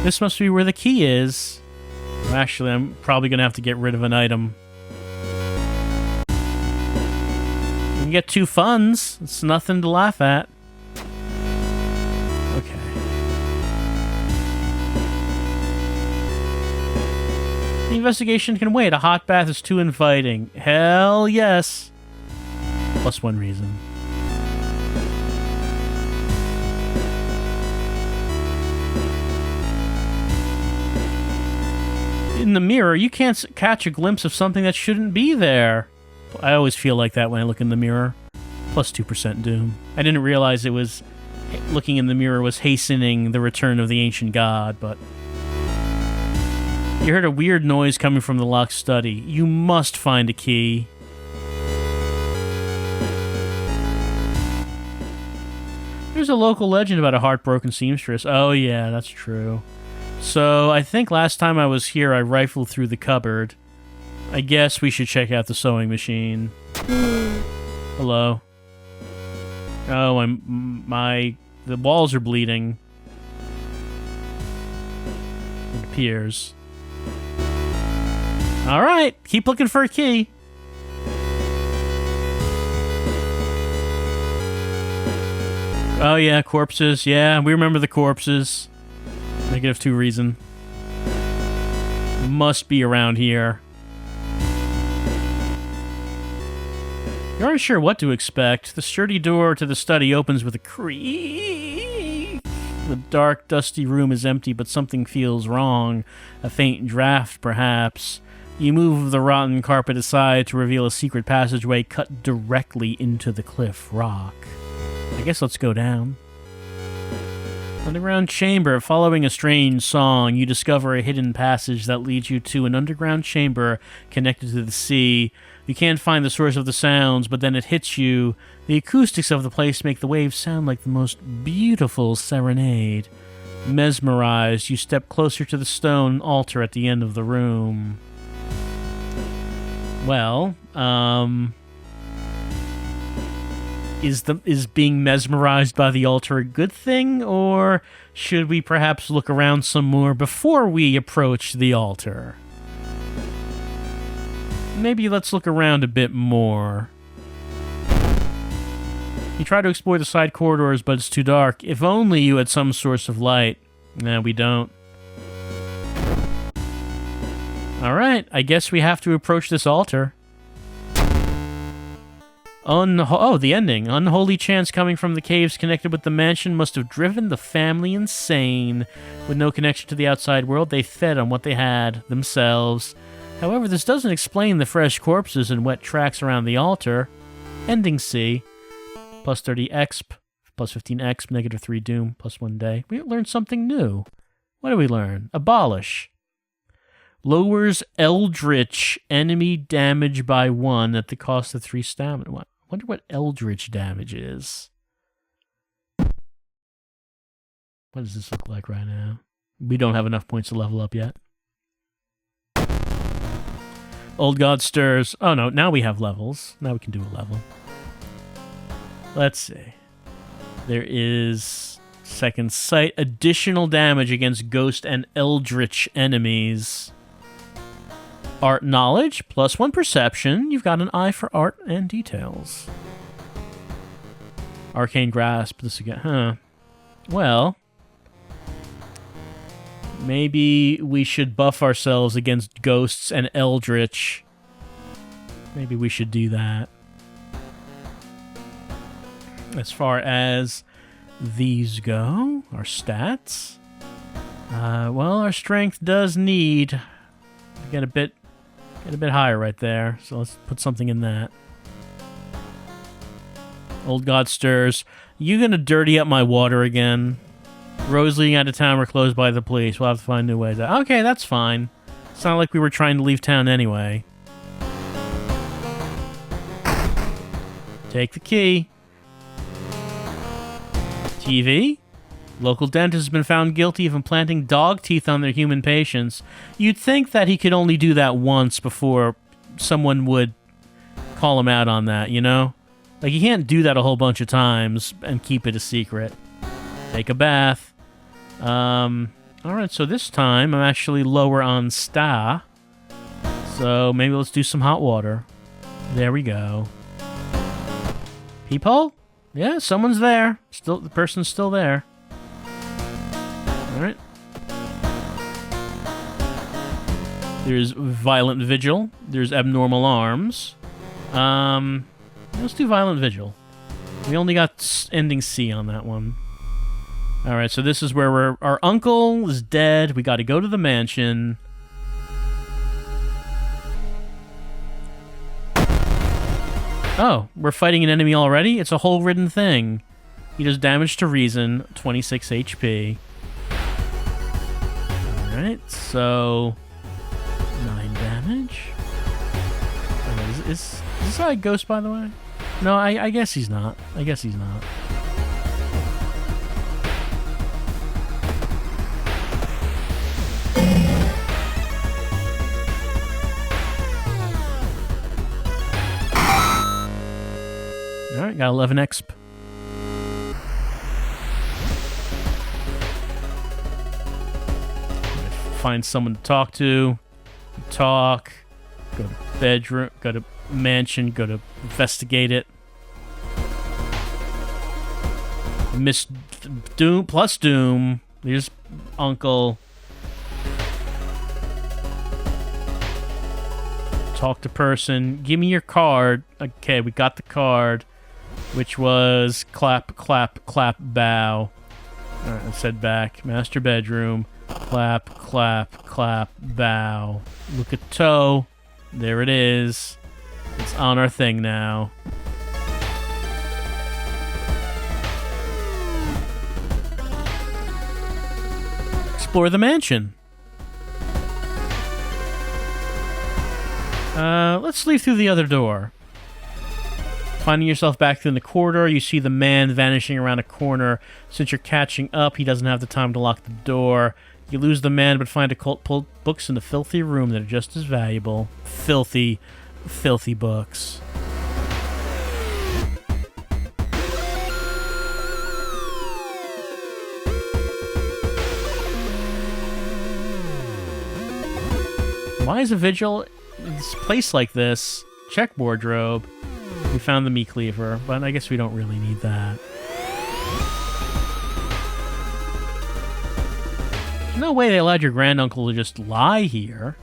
This must be where the key is. Well, actually, I'm probably going to have to get rid of an item. You can get 2 funds. It's nothing to laugh at. Okay. The investigation can wait. A hot bath is too inviting. Hell yes. +1 reason. In the mirror, you can't catch a glimpse of something that shouldn't be there. I always feel like that when I look in the mirror. +2% doom. I didn't realize it was... looking in the mirror was hastening the return of the ancient god, but... You heard a weird noise coming from the locked study. You must find a key. There's a local legend about a heartbroken seamstress. Oh yeah, that's true. So, I think last time I was here, I rifled through the cupboard. I guess we should check out the sewing machine. Hello. Oh, the walls are bleeding. It appears. Alright, keep looking for a key. Oh yeah, corpses. Yeah, we remember the corpses. -2 reason. Must be around here. You aren't sure what to expect. The sturdy door to the study opens with a creak. The dark, dusty room is empty, but something feels wrong. A faint draft, perhaps. You move the rotten carpet aside to reveal a secret passageway cut directly into the cliff rock. I guess let's go down. Underground chamber. Following a strange song, you discover a hidden passage that leads you to an underground chamber connected to the sea. You can't find the source of the sounds, but then it hits you. The acoustics of the place make the waves sound like the most beautiful serenade. Mesmerized, you step closer to the stone altar at the end of the room. Well, is being mesmerized by the altar a good thing, or should we perhaps look around some more before we approach the altar? Maybe let's look around a bit more. You try to explore the side corridors, but it's too dark. If only you had some source of light. Nah, we don't. Alright, I guess we have to approach this altar. Oh, the ending. Unholy chants coming from the caves connected with the mansion must have driven the family insane. With no connection to the outside world, they fed on what they had, themselves. However, this doesn't explain the fresh corpses and wet tracks around the altar. Ending C. Plus 30 exp, plus 15 exp, negative 3 doom, plus 1 day. We learned something new. What did we learn? Abolish. Lowers eldritch enemy damage by 1 at the cost of 3 stamina. What? I wonder what eldritch damage is. What does this look like right now? We don't have enough points to level up yet. Old God stirs. Oh no, now we have levels. Now we can do a level. Let's see. There is second sight. Additional damage against ghost and eldritch enemies. Art knowledge, plus 1 perception. You've got an eye for art and details. Arcane grasp. This again, huh? Well, maybe we should buff ourselves against ghosts and eldritch. Maybe we should do that. As far as these go, our stats. Well, our strength does need to get a bit higher right there. So let's put something in that. Old God stirs. You gonna dirty up my water again? Roads leading out of town were closed by the police. We'll have to find new ways out. Okay, that's fine. It's not like we were trying to leave town anyway. Take the key. TV? Local dentist has been found guilty of implanting dog teeth on their human patients. You'd think that he could only do that once before someone would call him out on that, you know? Like, he can't do that a whole bunch of times and keep it a secret. Take a bath. Alright, so this time I'm actually lower on sta. So maybe let's do some hot water. There we go. Peephole? Yeah, someone's there. Still, the person's still there. Alright. There's Violent Vigil. There's Abnormal Arms. Let's do Violent Vigil. We only got ending C on that one. Alright, so this is where our uncle is dead. We gotta go to the mansion. Oh, we're fighting an enemy already? It's a hole-ridden thing. He does damage to reason, 26 HP. Alright, so 9 damage. Oh, is this guy a ghost, by the way? No, I guess he's not. I guess he's not. Alright, got 11 exp. Find someone to talk to. Talk. Go to bedroom. Go to mansion. Go to investigate it. Miss Doom plus Doom. There's Uncle. Talk to person. Give me your card. Okay, we got the card, which was clap, clap, clap, bow. All right, let's head back. Master bedroom. Clap, clap, clap, bow. Look at toe. There it is. It's on our thing now. Explore the mansion. Let's leave through the other door. Finding yourself back in the corridor, you see the man vanishing around a corner. Since you're catching up, he doesn't have the time to lock the door. You lose the man, but find occult books in a filthy room that are just as valuable. Filthy, filthy books. Why is a vigil in this place like this? Check wardrobe. We found the meat cleaver, but I guess we don't really need that. There's no way they allowed your granduncle to just lie here.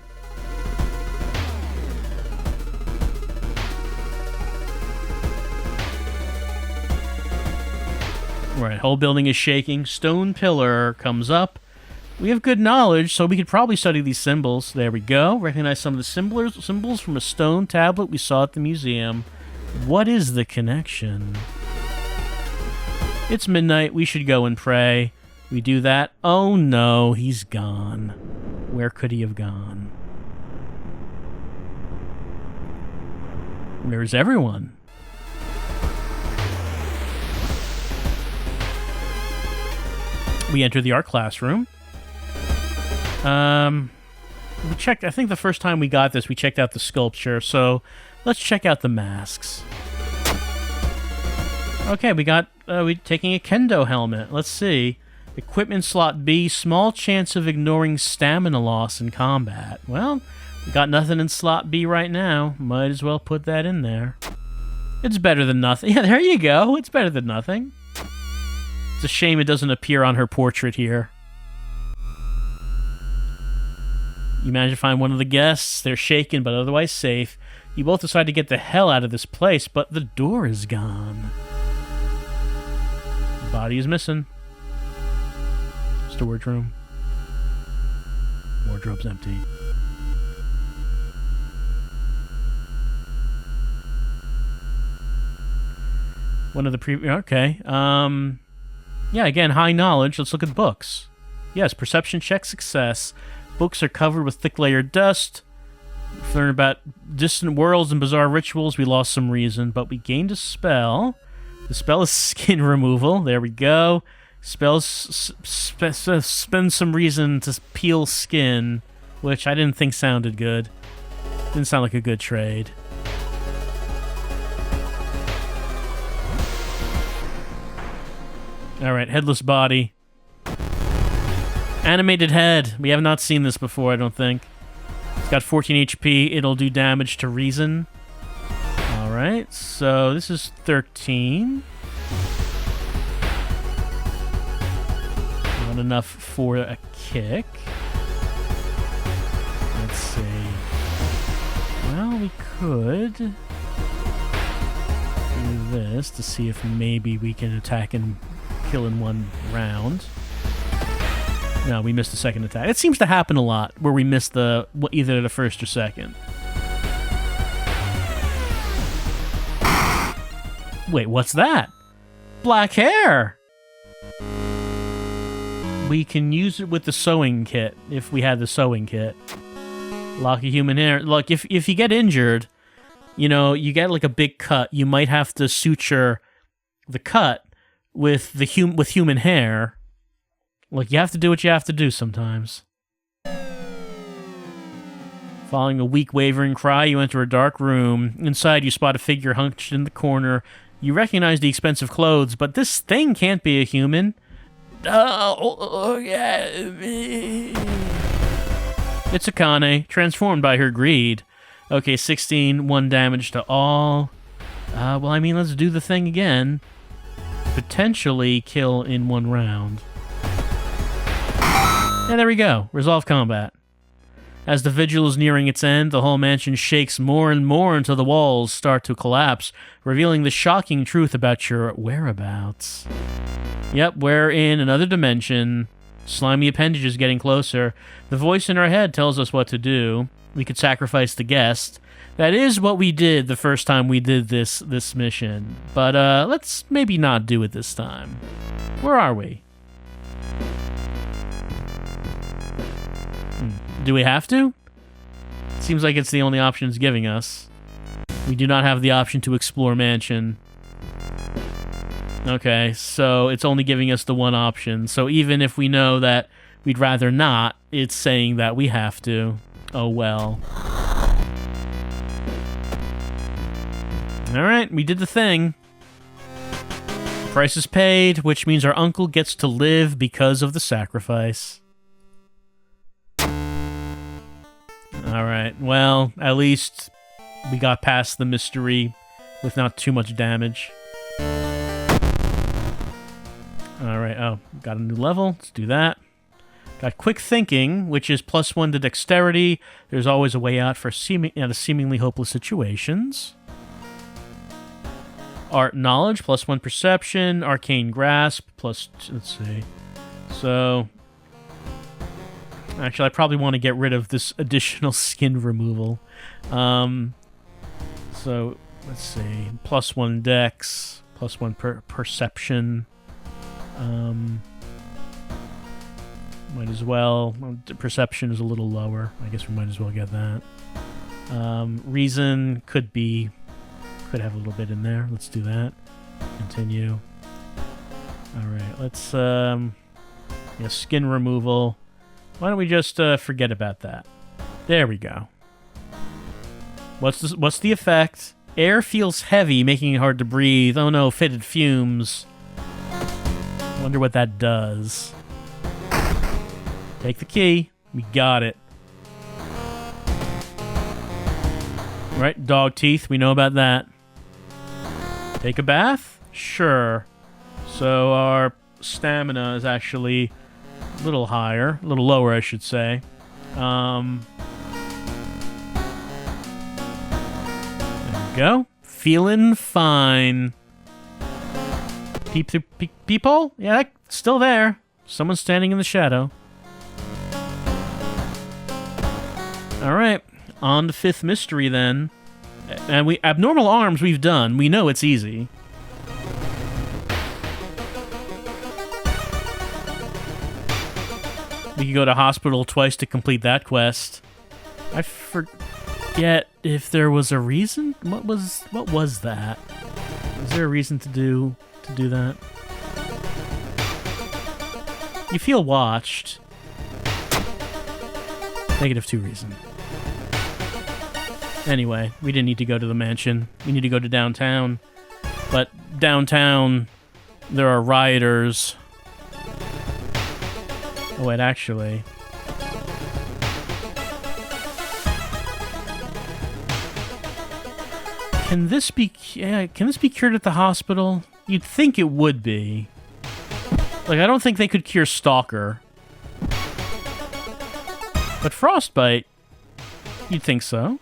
Right, whole building is shaking. Stone pillar comes up. We have good knowledge, so we could probably study these symbols. There we go. Recognize some of the symbols from a stone tablet we saw at the museum. What is the connection? It's midnight. We should go and pray. We do that. Oh no, he's gone. Where could he have gone? Where's everyone? We enter the art classroom. We checked, I think the first time we got this, we checked out the sculpture, so let's check out the masks. Okay, we're taking a kendo helmet. Let's see. Equipment slot B, small chance of ignoring stamina loss in combat. Well, we got nothing in slot B right now. Might as well put that in there. It's better than nothing. Yeah, there you go. It's better than nothing. It's a shame it doesn't appear on her portrait here. You manage to find one of the guests. They're shaken, but otherwise safe. You both decide to get the hell out of this place, but the door is gone. The body is missing. Storage room. Wardrobe's empty. One of the okay. Yeah, again, high knowledge. Let's look at books. Yes, perception check success. Books are covered with thick layered dust. We've learned about distant worlds and bizarre rituals. We lost some reason, but we gained a spell. The spell is skin removal. There we go. Spells spend some reason to peel skin, which I didn't think sounded good. Didn't sound like a good trade. Alright, headless body. Animated head. We have not seen this before, I don't think. It's got 14 HP. It'll do damage to reason. Alright, so this is 13. Not enough for a kick. Let's see. Well, we could do this to see if maybe we can attack and kill in one round. No, we missed the second attack. It seems to happen a lot where we miss either the first or second. Wait, what's that? Black hair! We can use it with the sewing kit, if we had the sewing kit. Lock a human hair. Look, if you get injured, you know, you get like a big cut, you might have to suture the cut with human hair. Look, you have to do what you have to do sometimes. Following a weak, wavering cry, you enter a dark room. Inside, you spot a figure hunched in the corner. You recognize the expensive clothes, but this thing can't be a human. Oh, yeah. It's Akane, transformed by her greed. Okay, 16, 1 damage to all. Well, I mean, let's do the thing again. Potentially kill in 1 round. And there we go. Resolve combat. As the vigil is nearing its end, the whole mansion shakes more and more until the walls start to collapse, revealing the shocking truth about your whereabouts. Yep, we're in another dimension. Slimy appendages getting closer. The voice in our head tells us what to do. We could sacrifice the guest. That is what we did the first time we did this mission. But let's maybe not do it this time. Where are we? Do we have to? Seems like it's the only option it's giving us. We do not have the option to explore mansion. Okay, so it's only giving us the one option. So even if we know that we'd rather not, it's saying that we have to. Oh well. Alright, we did the thing. Price is paid, which means our uncle gets to live because of the sacrifice. Alright, well, at least we got past the mystery with not too much damage. Alright, oh, got a new level. Let's do that. Got quick thinking, which is +1 to dexterity. There's always a way out for seemingly hopeless situations. Art knowledge, +1 perception. Arcane grasp, let's see. So, actually, I probably want to get rid of this additional skin removal. So, let's see. +1 dex, +1 perception. Might as well. Perception is a little lower. I guess we might as well get that. Reason could have a little bit in there. Let's do that. Continue. Alright, let's, skin removal. Why don't we just forget about that? There we go. What's the effect? Air feels heavy, making it hard to breathe. Oh no, fitted fumes. Wonder what that does. Take the key. We got it. Right, dog teeth. We know about that. Take a bath? Sure. So our stamina is actually a little higher. A little lower, I should say. There we go. Feeling fine. Peephole? Yeah, that's still there. Someone's standing in the shadow. Alright, on to 5th mystery then. And abnormal arms we've done. We know it's easy. We could go to hospital twice to complete that quest. I forget if there was a reason? What was that? Was there a reason to do that? You feel watched. -2 reason. Anyway, we didn't need to go to the mansion. We need to go to downtown. But downtown, there are rioters. Oh, wait, actually. Can this be cured at the hospital? You'd think it would be. Like, I don't think they could cure Stalker. But Frostbite, you'd think so.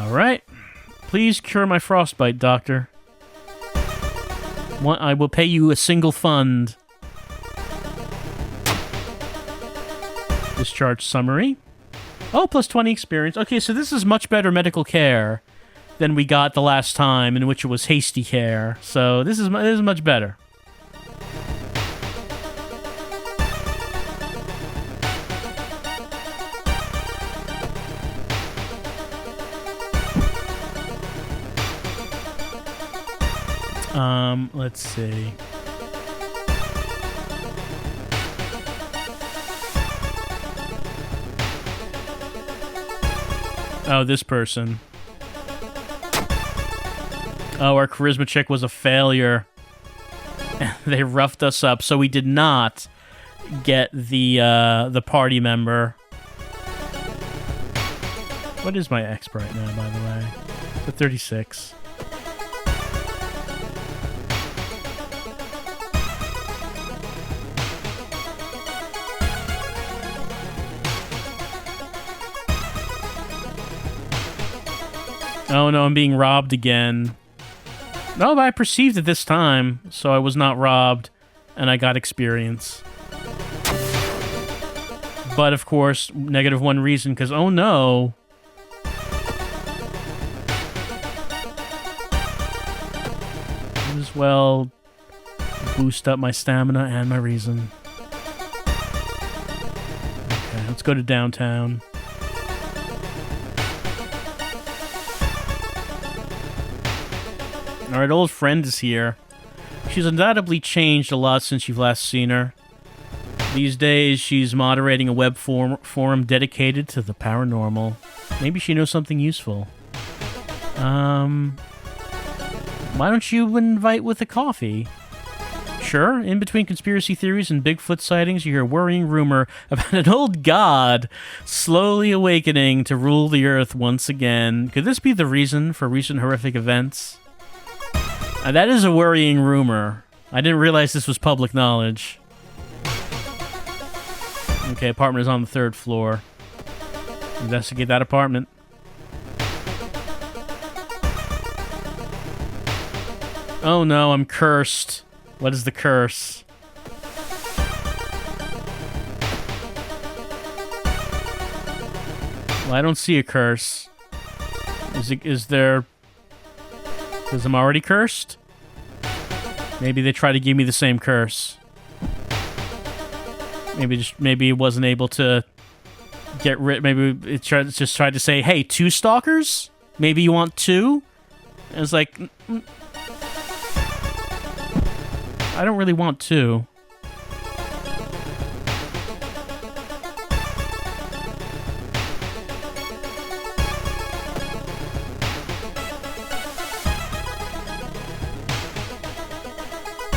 Alright. Please cure my frostbite, doctor. I will pay you a single fund. Discharge summary. Oh, +20 experience. Okay, so this is much better medical care than we got the last time, in which it was hasty care. So this is much better. Let's see. Oh, this person. Oh, our charisma check was a failure. They roughed us up, so we did not get the party member. What is my exp right now, by the way? The 36. Oh no, I'm being robbed again. No, but I perceived it this time, so I was not robbed, and I got experience. But of course, -1 reason, because oh no. Might as well boost up my stamina and my reason. Okay, let's go to downtown. Alright, old friend is here. She's undoubtedly changed a lot since you've last seen her. These days, she's moderating a web forum dedicated to the paranormal. Maybe she knows something useful. Why don't you invite with a coffee? Sure, in between conspiracy theories and Bigfoot sightings, you hear a worrying rumor about an old god slowly awakening to rule the earth once again. Could this be the reason for recent horrific events? That is a worrying rumor. I didn't realize this was public knowledge. Okay, apartment is on the 3rd floor. Investigate that apartment. Oh no, I'm cursed. What is the curse? Well, I don't see a curse. Is there... Because I'm already cursed? Maybe they try to give me the same curse. Maybe it wasn't able to get rid. Maybe it just tried to say, "Hey, 2 stalkers? Maybe you want 2?" And it's like, I don't really want 2.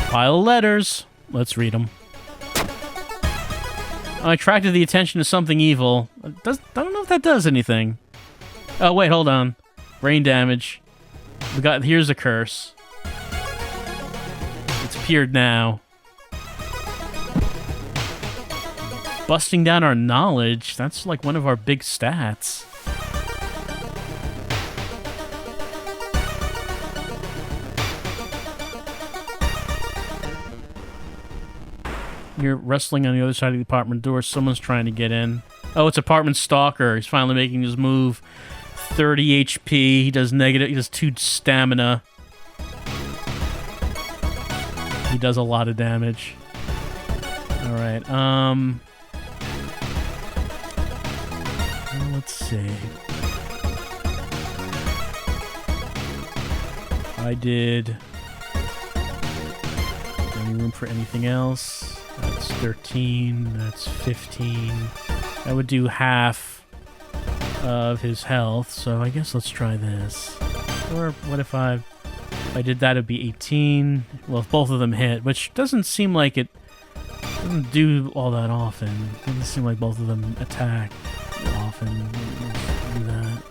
Pile of letters. Let's read them. I attracted the attention of something evil. I don't know if that does anything. Oh, wait, hold on. Brain damage. Here's a curse. It's appeared now. Busting down our knowledge. That's like one of our big stats. You're wrestling on the other side of the apartment door. Someone's trying to get in. Oh, it's apartment stalker. He's finally making his move. 30 HP. He does 2 stamina. He does a lot of damage. Alright, let's see. I did... Any room for anything else? That's 13, that's 15. That would do half of his health, so I guess let's try this. Or what if I did that, it'd be 18. Well, if both of them hit, which doesn't seem like it doesn't do all that often. It doesn't seem like both of them attack often. Let's do that.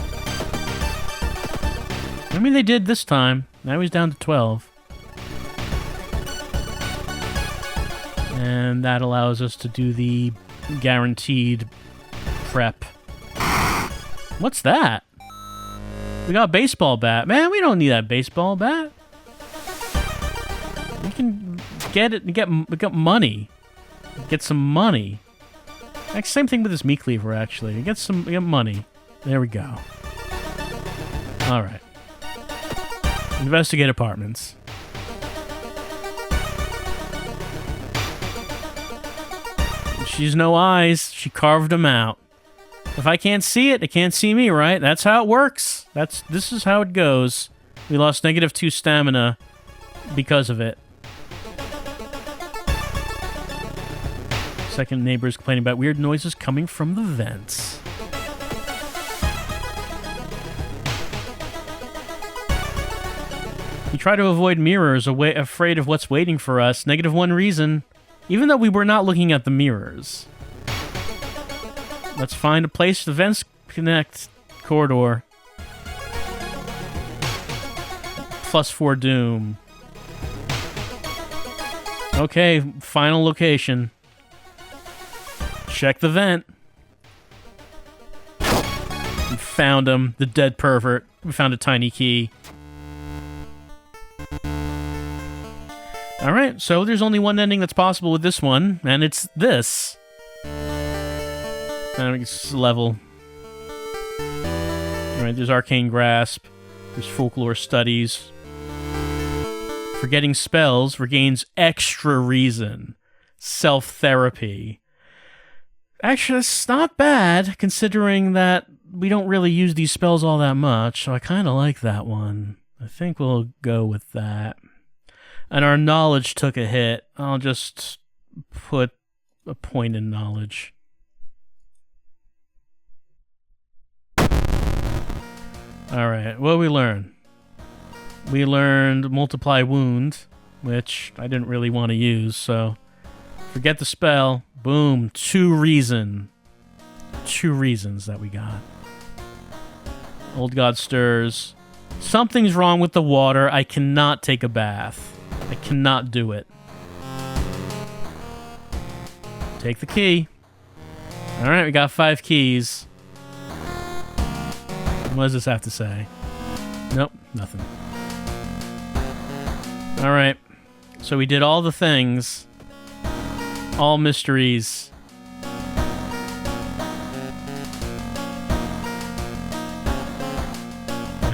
I mean, they did this time. Now he's down to 12. And that allows us to do the guaranteed prep. What's that? We got a baseball bat. Man, we don't need that baseball bat. We can get it and get money. Get some money. Same thing with this meat cleaver, actually. Get money. There we go. Alright. Investigate apartments. She's no eyes. She carved them out. If I can't see it, it can't see me, right? That's how it works. This is how it goes. We lost -2 stamina because of it. Second neighbor is complaining about weird noises coming from the vents. We try to avoid mirrors, afraid of what's waiting for us. -1 reason. Even though we were not looking at the mirrors. Let's find a place the vents connect. Corridor. +4 doom. Okay, final location. Check the vent. We found him, the dead pervert. We found a tiny key. Alright, so there's only one ending that's possible with this one, and it's this. And it's level. Alright, there's Arcane Grasp. There's Folklore Studies. Forgetting spells regains extra reason. Self-therapy. Actually, that's not bad, considering that we don't really use these spells all that much, so I kind of like that one. I think we'll go with that. And our knowledge took a hit. I'll just put a point in knowledge. Alright, what did we learn? We learned Multiply Wound, which I didn't really want to use, so forget the spell. Boom, 2 reason. 2 reasons that we got. Old God Stirs. Something's wrong with the water. I cannot take a bath. I cannot do it. Take the key. Alright, we got 5 keys. What does this have to say? Nope, nothing. Alright. So we did all the things. All mysteries.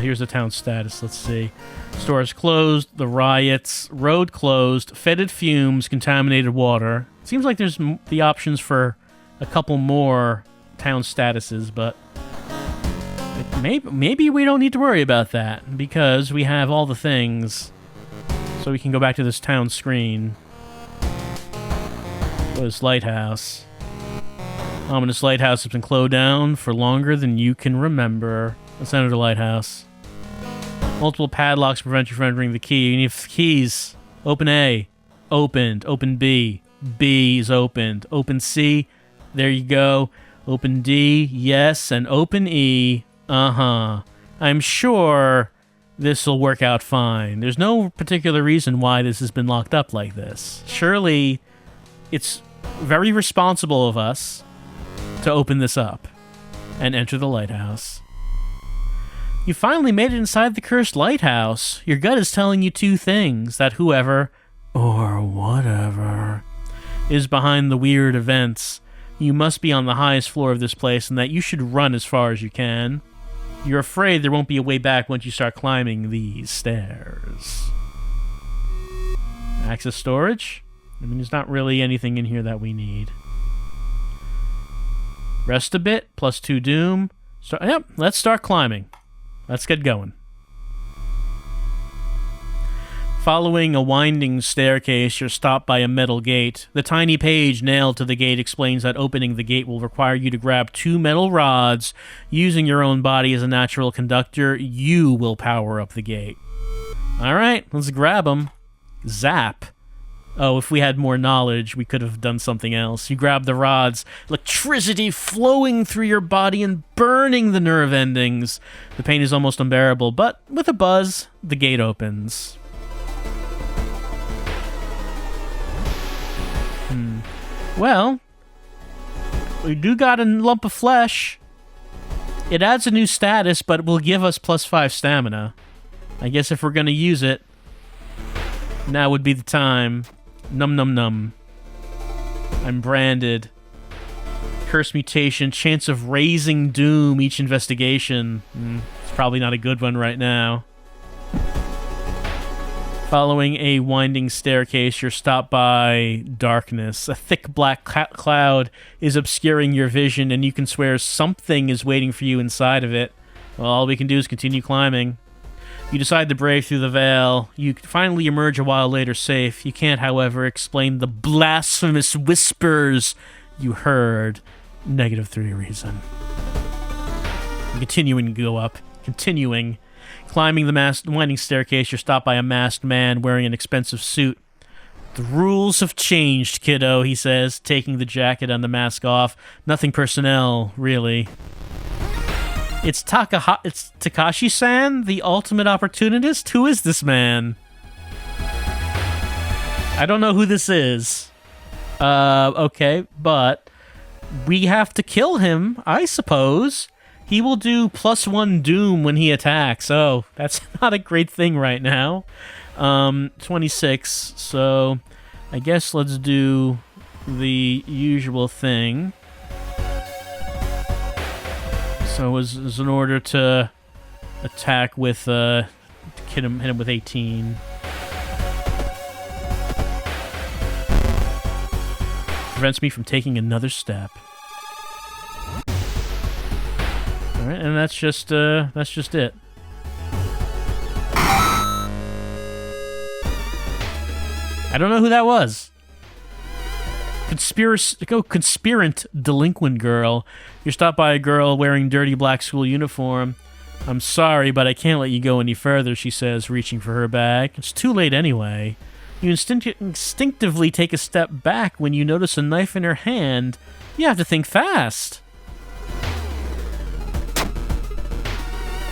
Here's the town status. Let's see. Stores closed, the riots, road closed, fetid fumes, contaminated water. Seems like there's the options for a couple more town statuses, but maybe we don't need to worry about that because we have all the things. So we can go back to this town screen. This lighthouse. Ominous lighthouse has been closed down for longer than you can remember. Let's enter the lighthouse. Multiple padlocks prevent you from entering the key. You need keys. Open A. Opened. Open B. B is opened. Open C. There you go. Open D. Yes. And open E. Uh-huh. I'm sure this will work out fine. There's no particular reason why this has been locked up like this. Surely it's very responsible of us to open this up and enter the lighthouse. You finally made it inside the cursed lighthouse. Your gut is telling you 2 things. That whoever, or whatever, is behind the weird events. You must be on the highest floor of this place and that you should run as far as you can. You're afraid there won't be a way back once you start climbing these stairs. Access storage? I mean, there's not really anything in here that we need. Rest a bit, plus 2 doom. Yep, let's start climbing. Let's get going. Following a winding staircase, you're stopped by a metal gate. The tiny page nailed to the gate explains that opening the gate will require you to grab 2 metal rods. Using your own body as a natural conductor, you will power up the gate. Alright, let's grab them. Zap. Oh, if we had more knowledge, we could have done something else. You grab the rods, electricity flowing through your body and burning the nerve endings. The pain is almost unbearable, but with a buzz, the gate opens. Well, we do got a lump of flesh. It adds a new status, but will give us plus 5 stamina. I guess if we're going to use it, now would be the time. Num num num. I'm branded. Curse mutation. Chance of raising doom each investigation. It's probably not a good one right now. Following a winding staircase, you're stopped by darkness. A thick black cloud is obscuring your vision, and you can swear something is waiting for you inside of it. Well, all we can do is continue climbing. You decide to brave through the veil. You finally emerge a while later safe. You can't, however, explain the blasphemous whispers you heard. -3 reason. Continuing to go up. Continuing. Climbing the winding staircase, you're stopped by a masked man wearing an expensive suit. The rules have changed, kiddo, he says, taking the jacket and the mask off. Nothing personnel, really. It's Takashi-san, the ultimate opportunist? Who is this man? I don't know who this is. Okay, but we have to kill him, I suppose. He will do +1 doom when he attacks. Oh, that's not a great thing right now. 26, so I guess let's do the usual thing. So as in order to attack with, hit him with 18. Prevents me from taking another step. Alright, and that's just it. I don't know who that was. Conspirant delinquent girl. You're stopped by a girl wearing dirty black school uniform. I'm sorry, but I can't let you go any further, she says, reaching for her bag. It's too late anyway. You instinctively take a step back when you notice a knife in her hand. You have to think fast.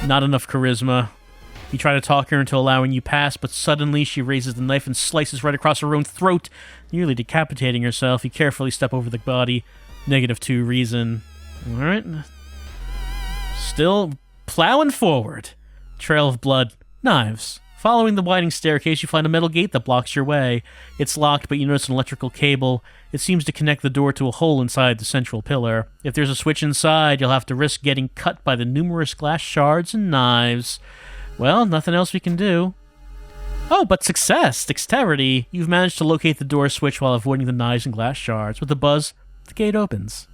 Not enough charisma. You try to talk her into allowing you pass, but suddenly she raises the knife and slices right across her own throat, nearly decapitating herself. You carefully step over the body. -2 reason. Alright. Still plowing forward. Trail of blood. Knives. Following the winding staircase, you find a metal gate that blocks your way. It's locked, but you notice an electrical cable. It seems to connect the door to a hole inside the central pillar. If there's a switch inside, you'll have to risk getting cut by the numerous glass shards and knives. Well, nothing else we can do. Oh, but success! Dexterity! You've managed to locate the door switch while avoiding the knives and glass shards. With a buzz, the gate opens.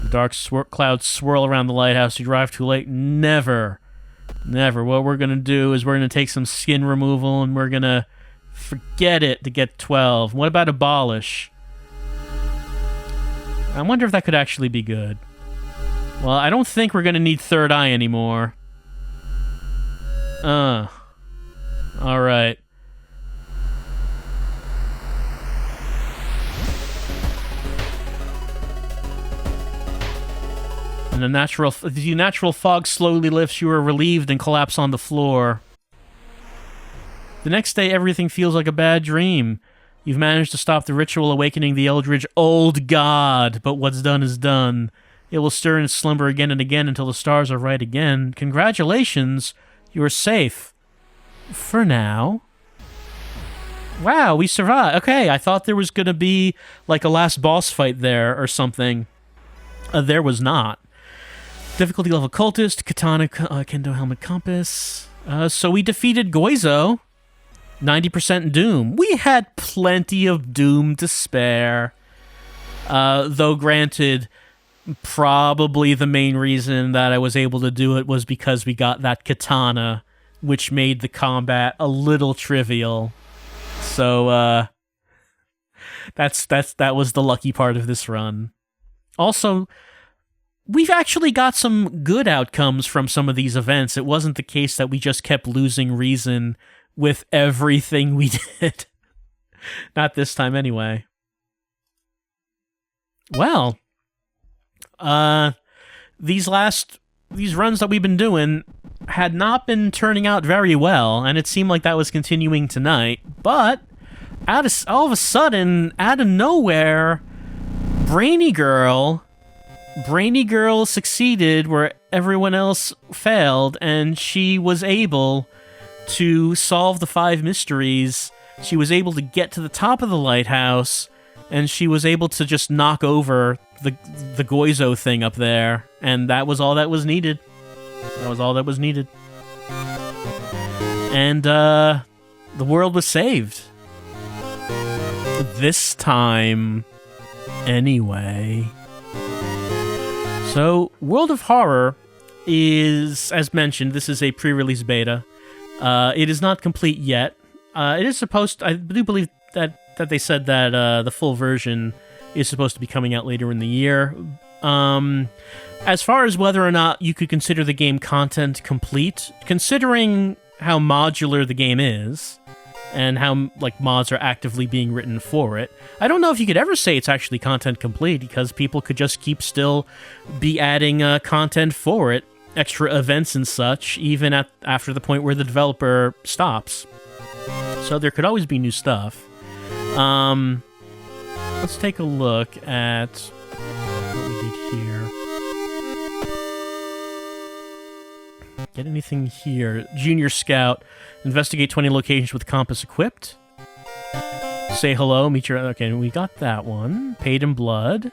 The dark clouds swirl around the lighthouse. You arrive too late. Never. What we're going to do is we're going to take some skin removal and we're going to forget it to get 12. What about abolish? I wonder if that could actually be good. Well, I don't think we're going to need third eye anymore. Alright. And the natural fog slowly lifts. You are relieved and collapse on the floor. The next day, everything feels like a bad dream. You've managed to stop the ritual awakening the Eldritch Old God, but what's done is done. It will stir in slumber again and again until the stars are right again. Congratulations, you are safe. For now. Wow, we survived. Okay, I thought there was going to be like a last boss fight there or something. There was not. Difficulty level cultist, katana, kendo helmet compass. So we defeated Goizo. 90% doom. We had plenty of doom to spare. Though granted, probably the main reason that I was able to do it was because we got that katana, which made the combat a little trivial. So, that was the lucky part of this run. Also, we've actually got some good outcomes from some of these events. It wasn't the case that we just kept losing reason with everything we did. Not this time, anyway. Well, these runs that we've been doing had not been turning out very well, and it seemed like that was continuing tonight, but all of a sudden, out of nowhere, Brainy Girl succeeded where everyone else failed, and she was able to solve the 5 mysteries. She was able to get to the top of the lighthouse, and she was able to just knock over the Goizo thing up there, and that was all that was needed. And the world was saved. This time, anyway. So, World of Horror is, as mentioned, this is a pre-release beta. It is not complete yet. It is supposed to, I do believe that they said that the full version is supposed to be coming out later in the year. As far as whether or not you could consider the game content complete, considering how modular the game is, and how mods are actively being written for it, I don't know if you could ever say it's actually content complete, because people could just still be adding content for it, extra events and such, even after the point where the developer stops. So there could always be new stuff. Let's take a look at what we did here. Get anything here? Junior Scout. Investigate 20 locations with compass equipped. Say hello, meet your... Okay, we got that one. Paid in blood.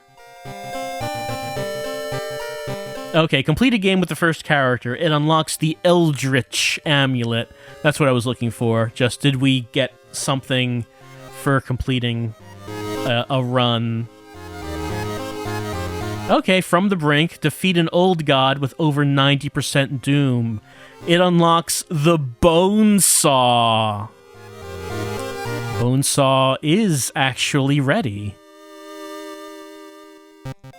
Okay, complete a game with the first character. It unlocks the Eldritch Amulet. That's what I was looking for. Just, did we get something for completing a run? Okay, from the brink, defeat an old god with over 90% doom. It unlocks the Bonesaw. Bonesaw is actually ready.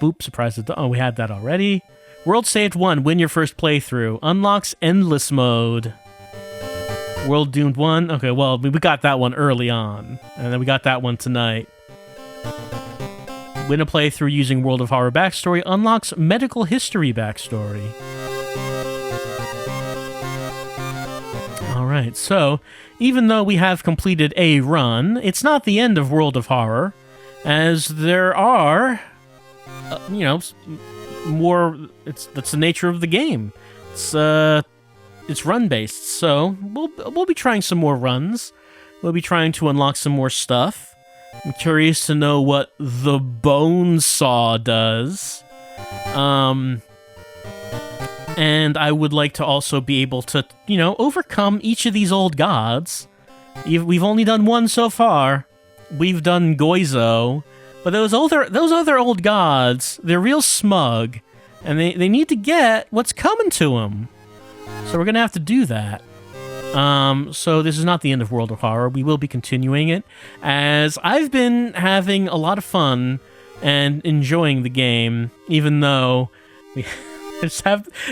Boop, surprise. Oh, we had that already. World Saved 1, win your first playthrough. Unlocks Endless Mode. World Doomed 1. Okay, well, we got that one early on. And then we got that one tonight. Win a playthrough using World of Horror backstory. Unlocks Medical History backstory. Alright, so even though we have completed a run, it's not the end of World of Horror, as there are, you know, more. That's the nature of the game. It's run based, so we'll be trying some more runs. We'll be trying to unlock some more stuff. I'm curious to know what the Bonesaw does. And I would like to also be able to, you know, overcome each of these old gods. We've only done one so far. We've done Goizo. But those other old gods, they're real smug. And they need to get what's coming to them. So we're going to have to do that. So this is not the end of World of Horror. We will be continuing it, as I've been having a lot of fun and enjoying the game, even though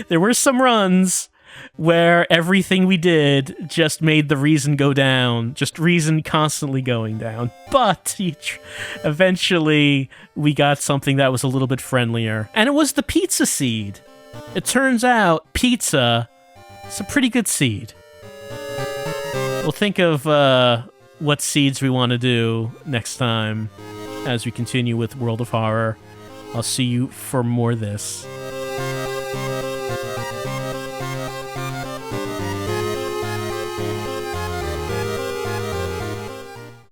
there were some runs where everything we did just made the reason go down, just reason constantly going down. But eventually we got something that was a little bit friendlier, and it was the pizza seed. It turns out pizza is a pretty good seed. We'll think of what seeds we want to do next time as we continue with World of Horror. I'll see you for more of this.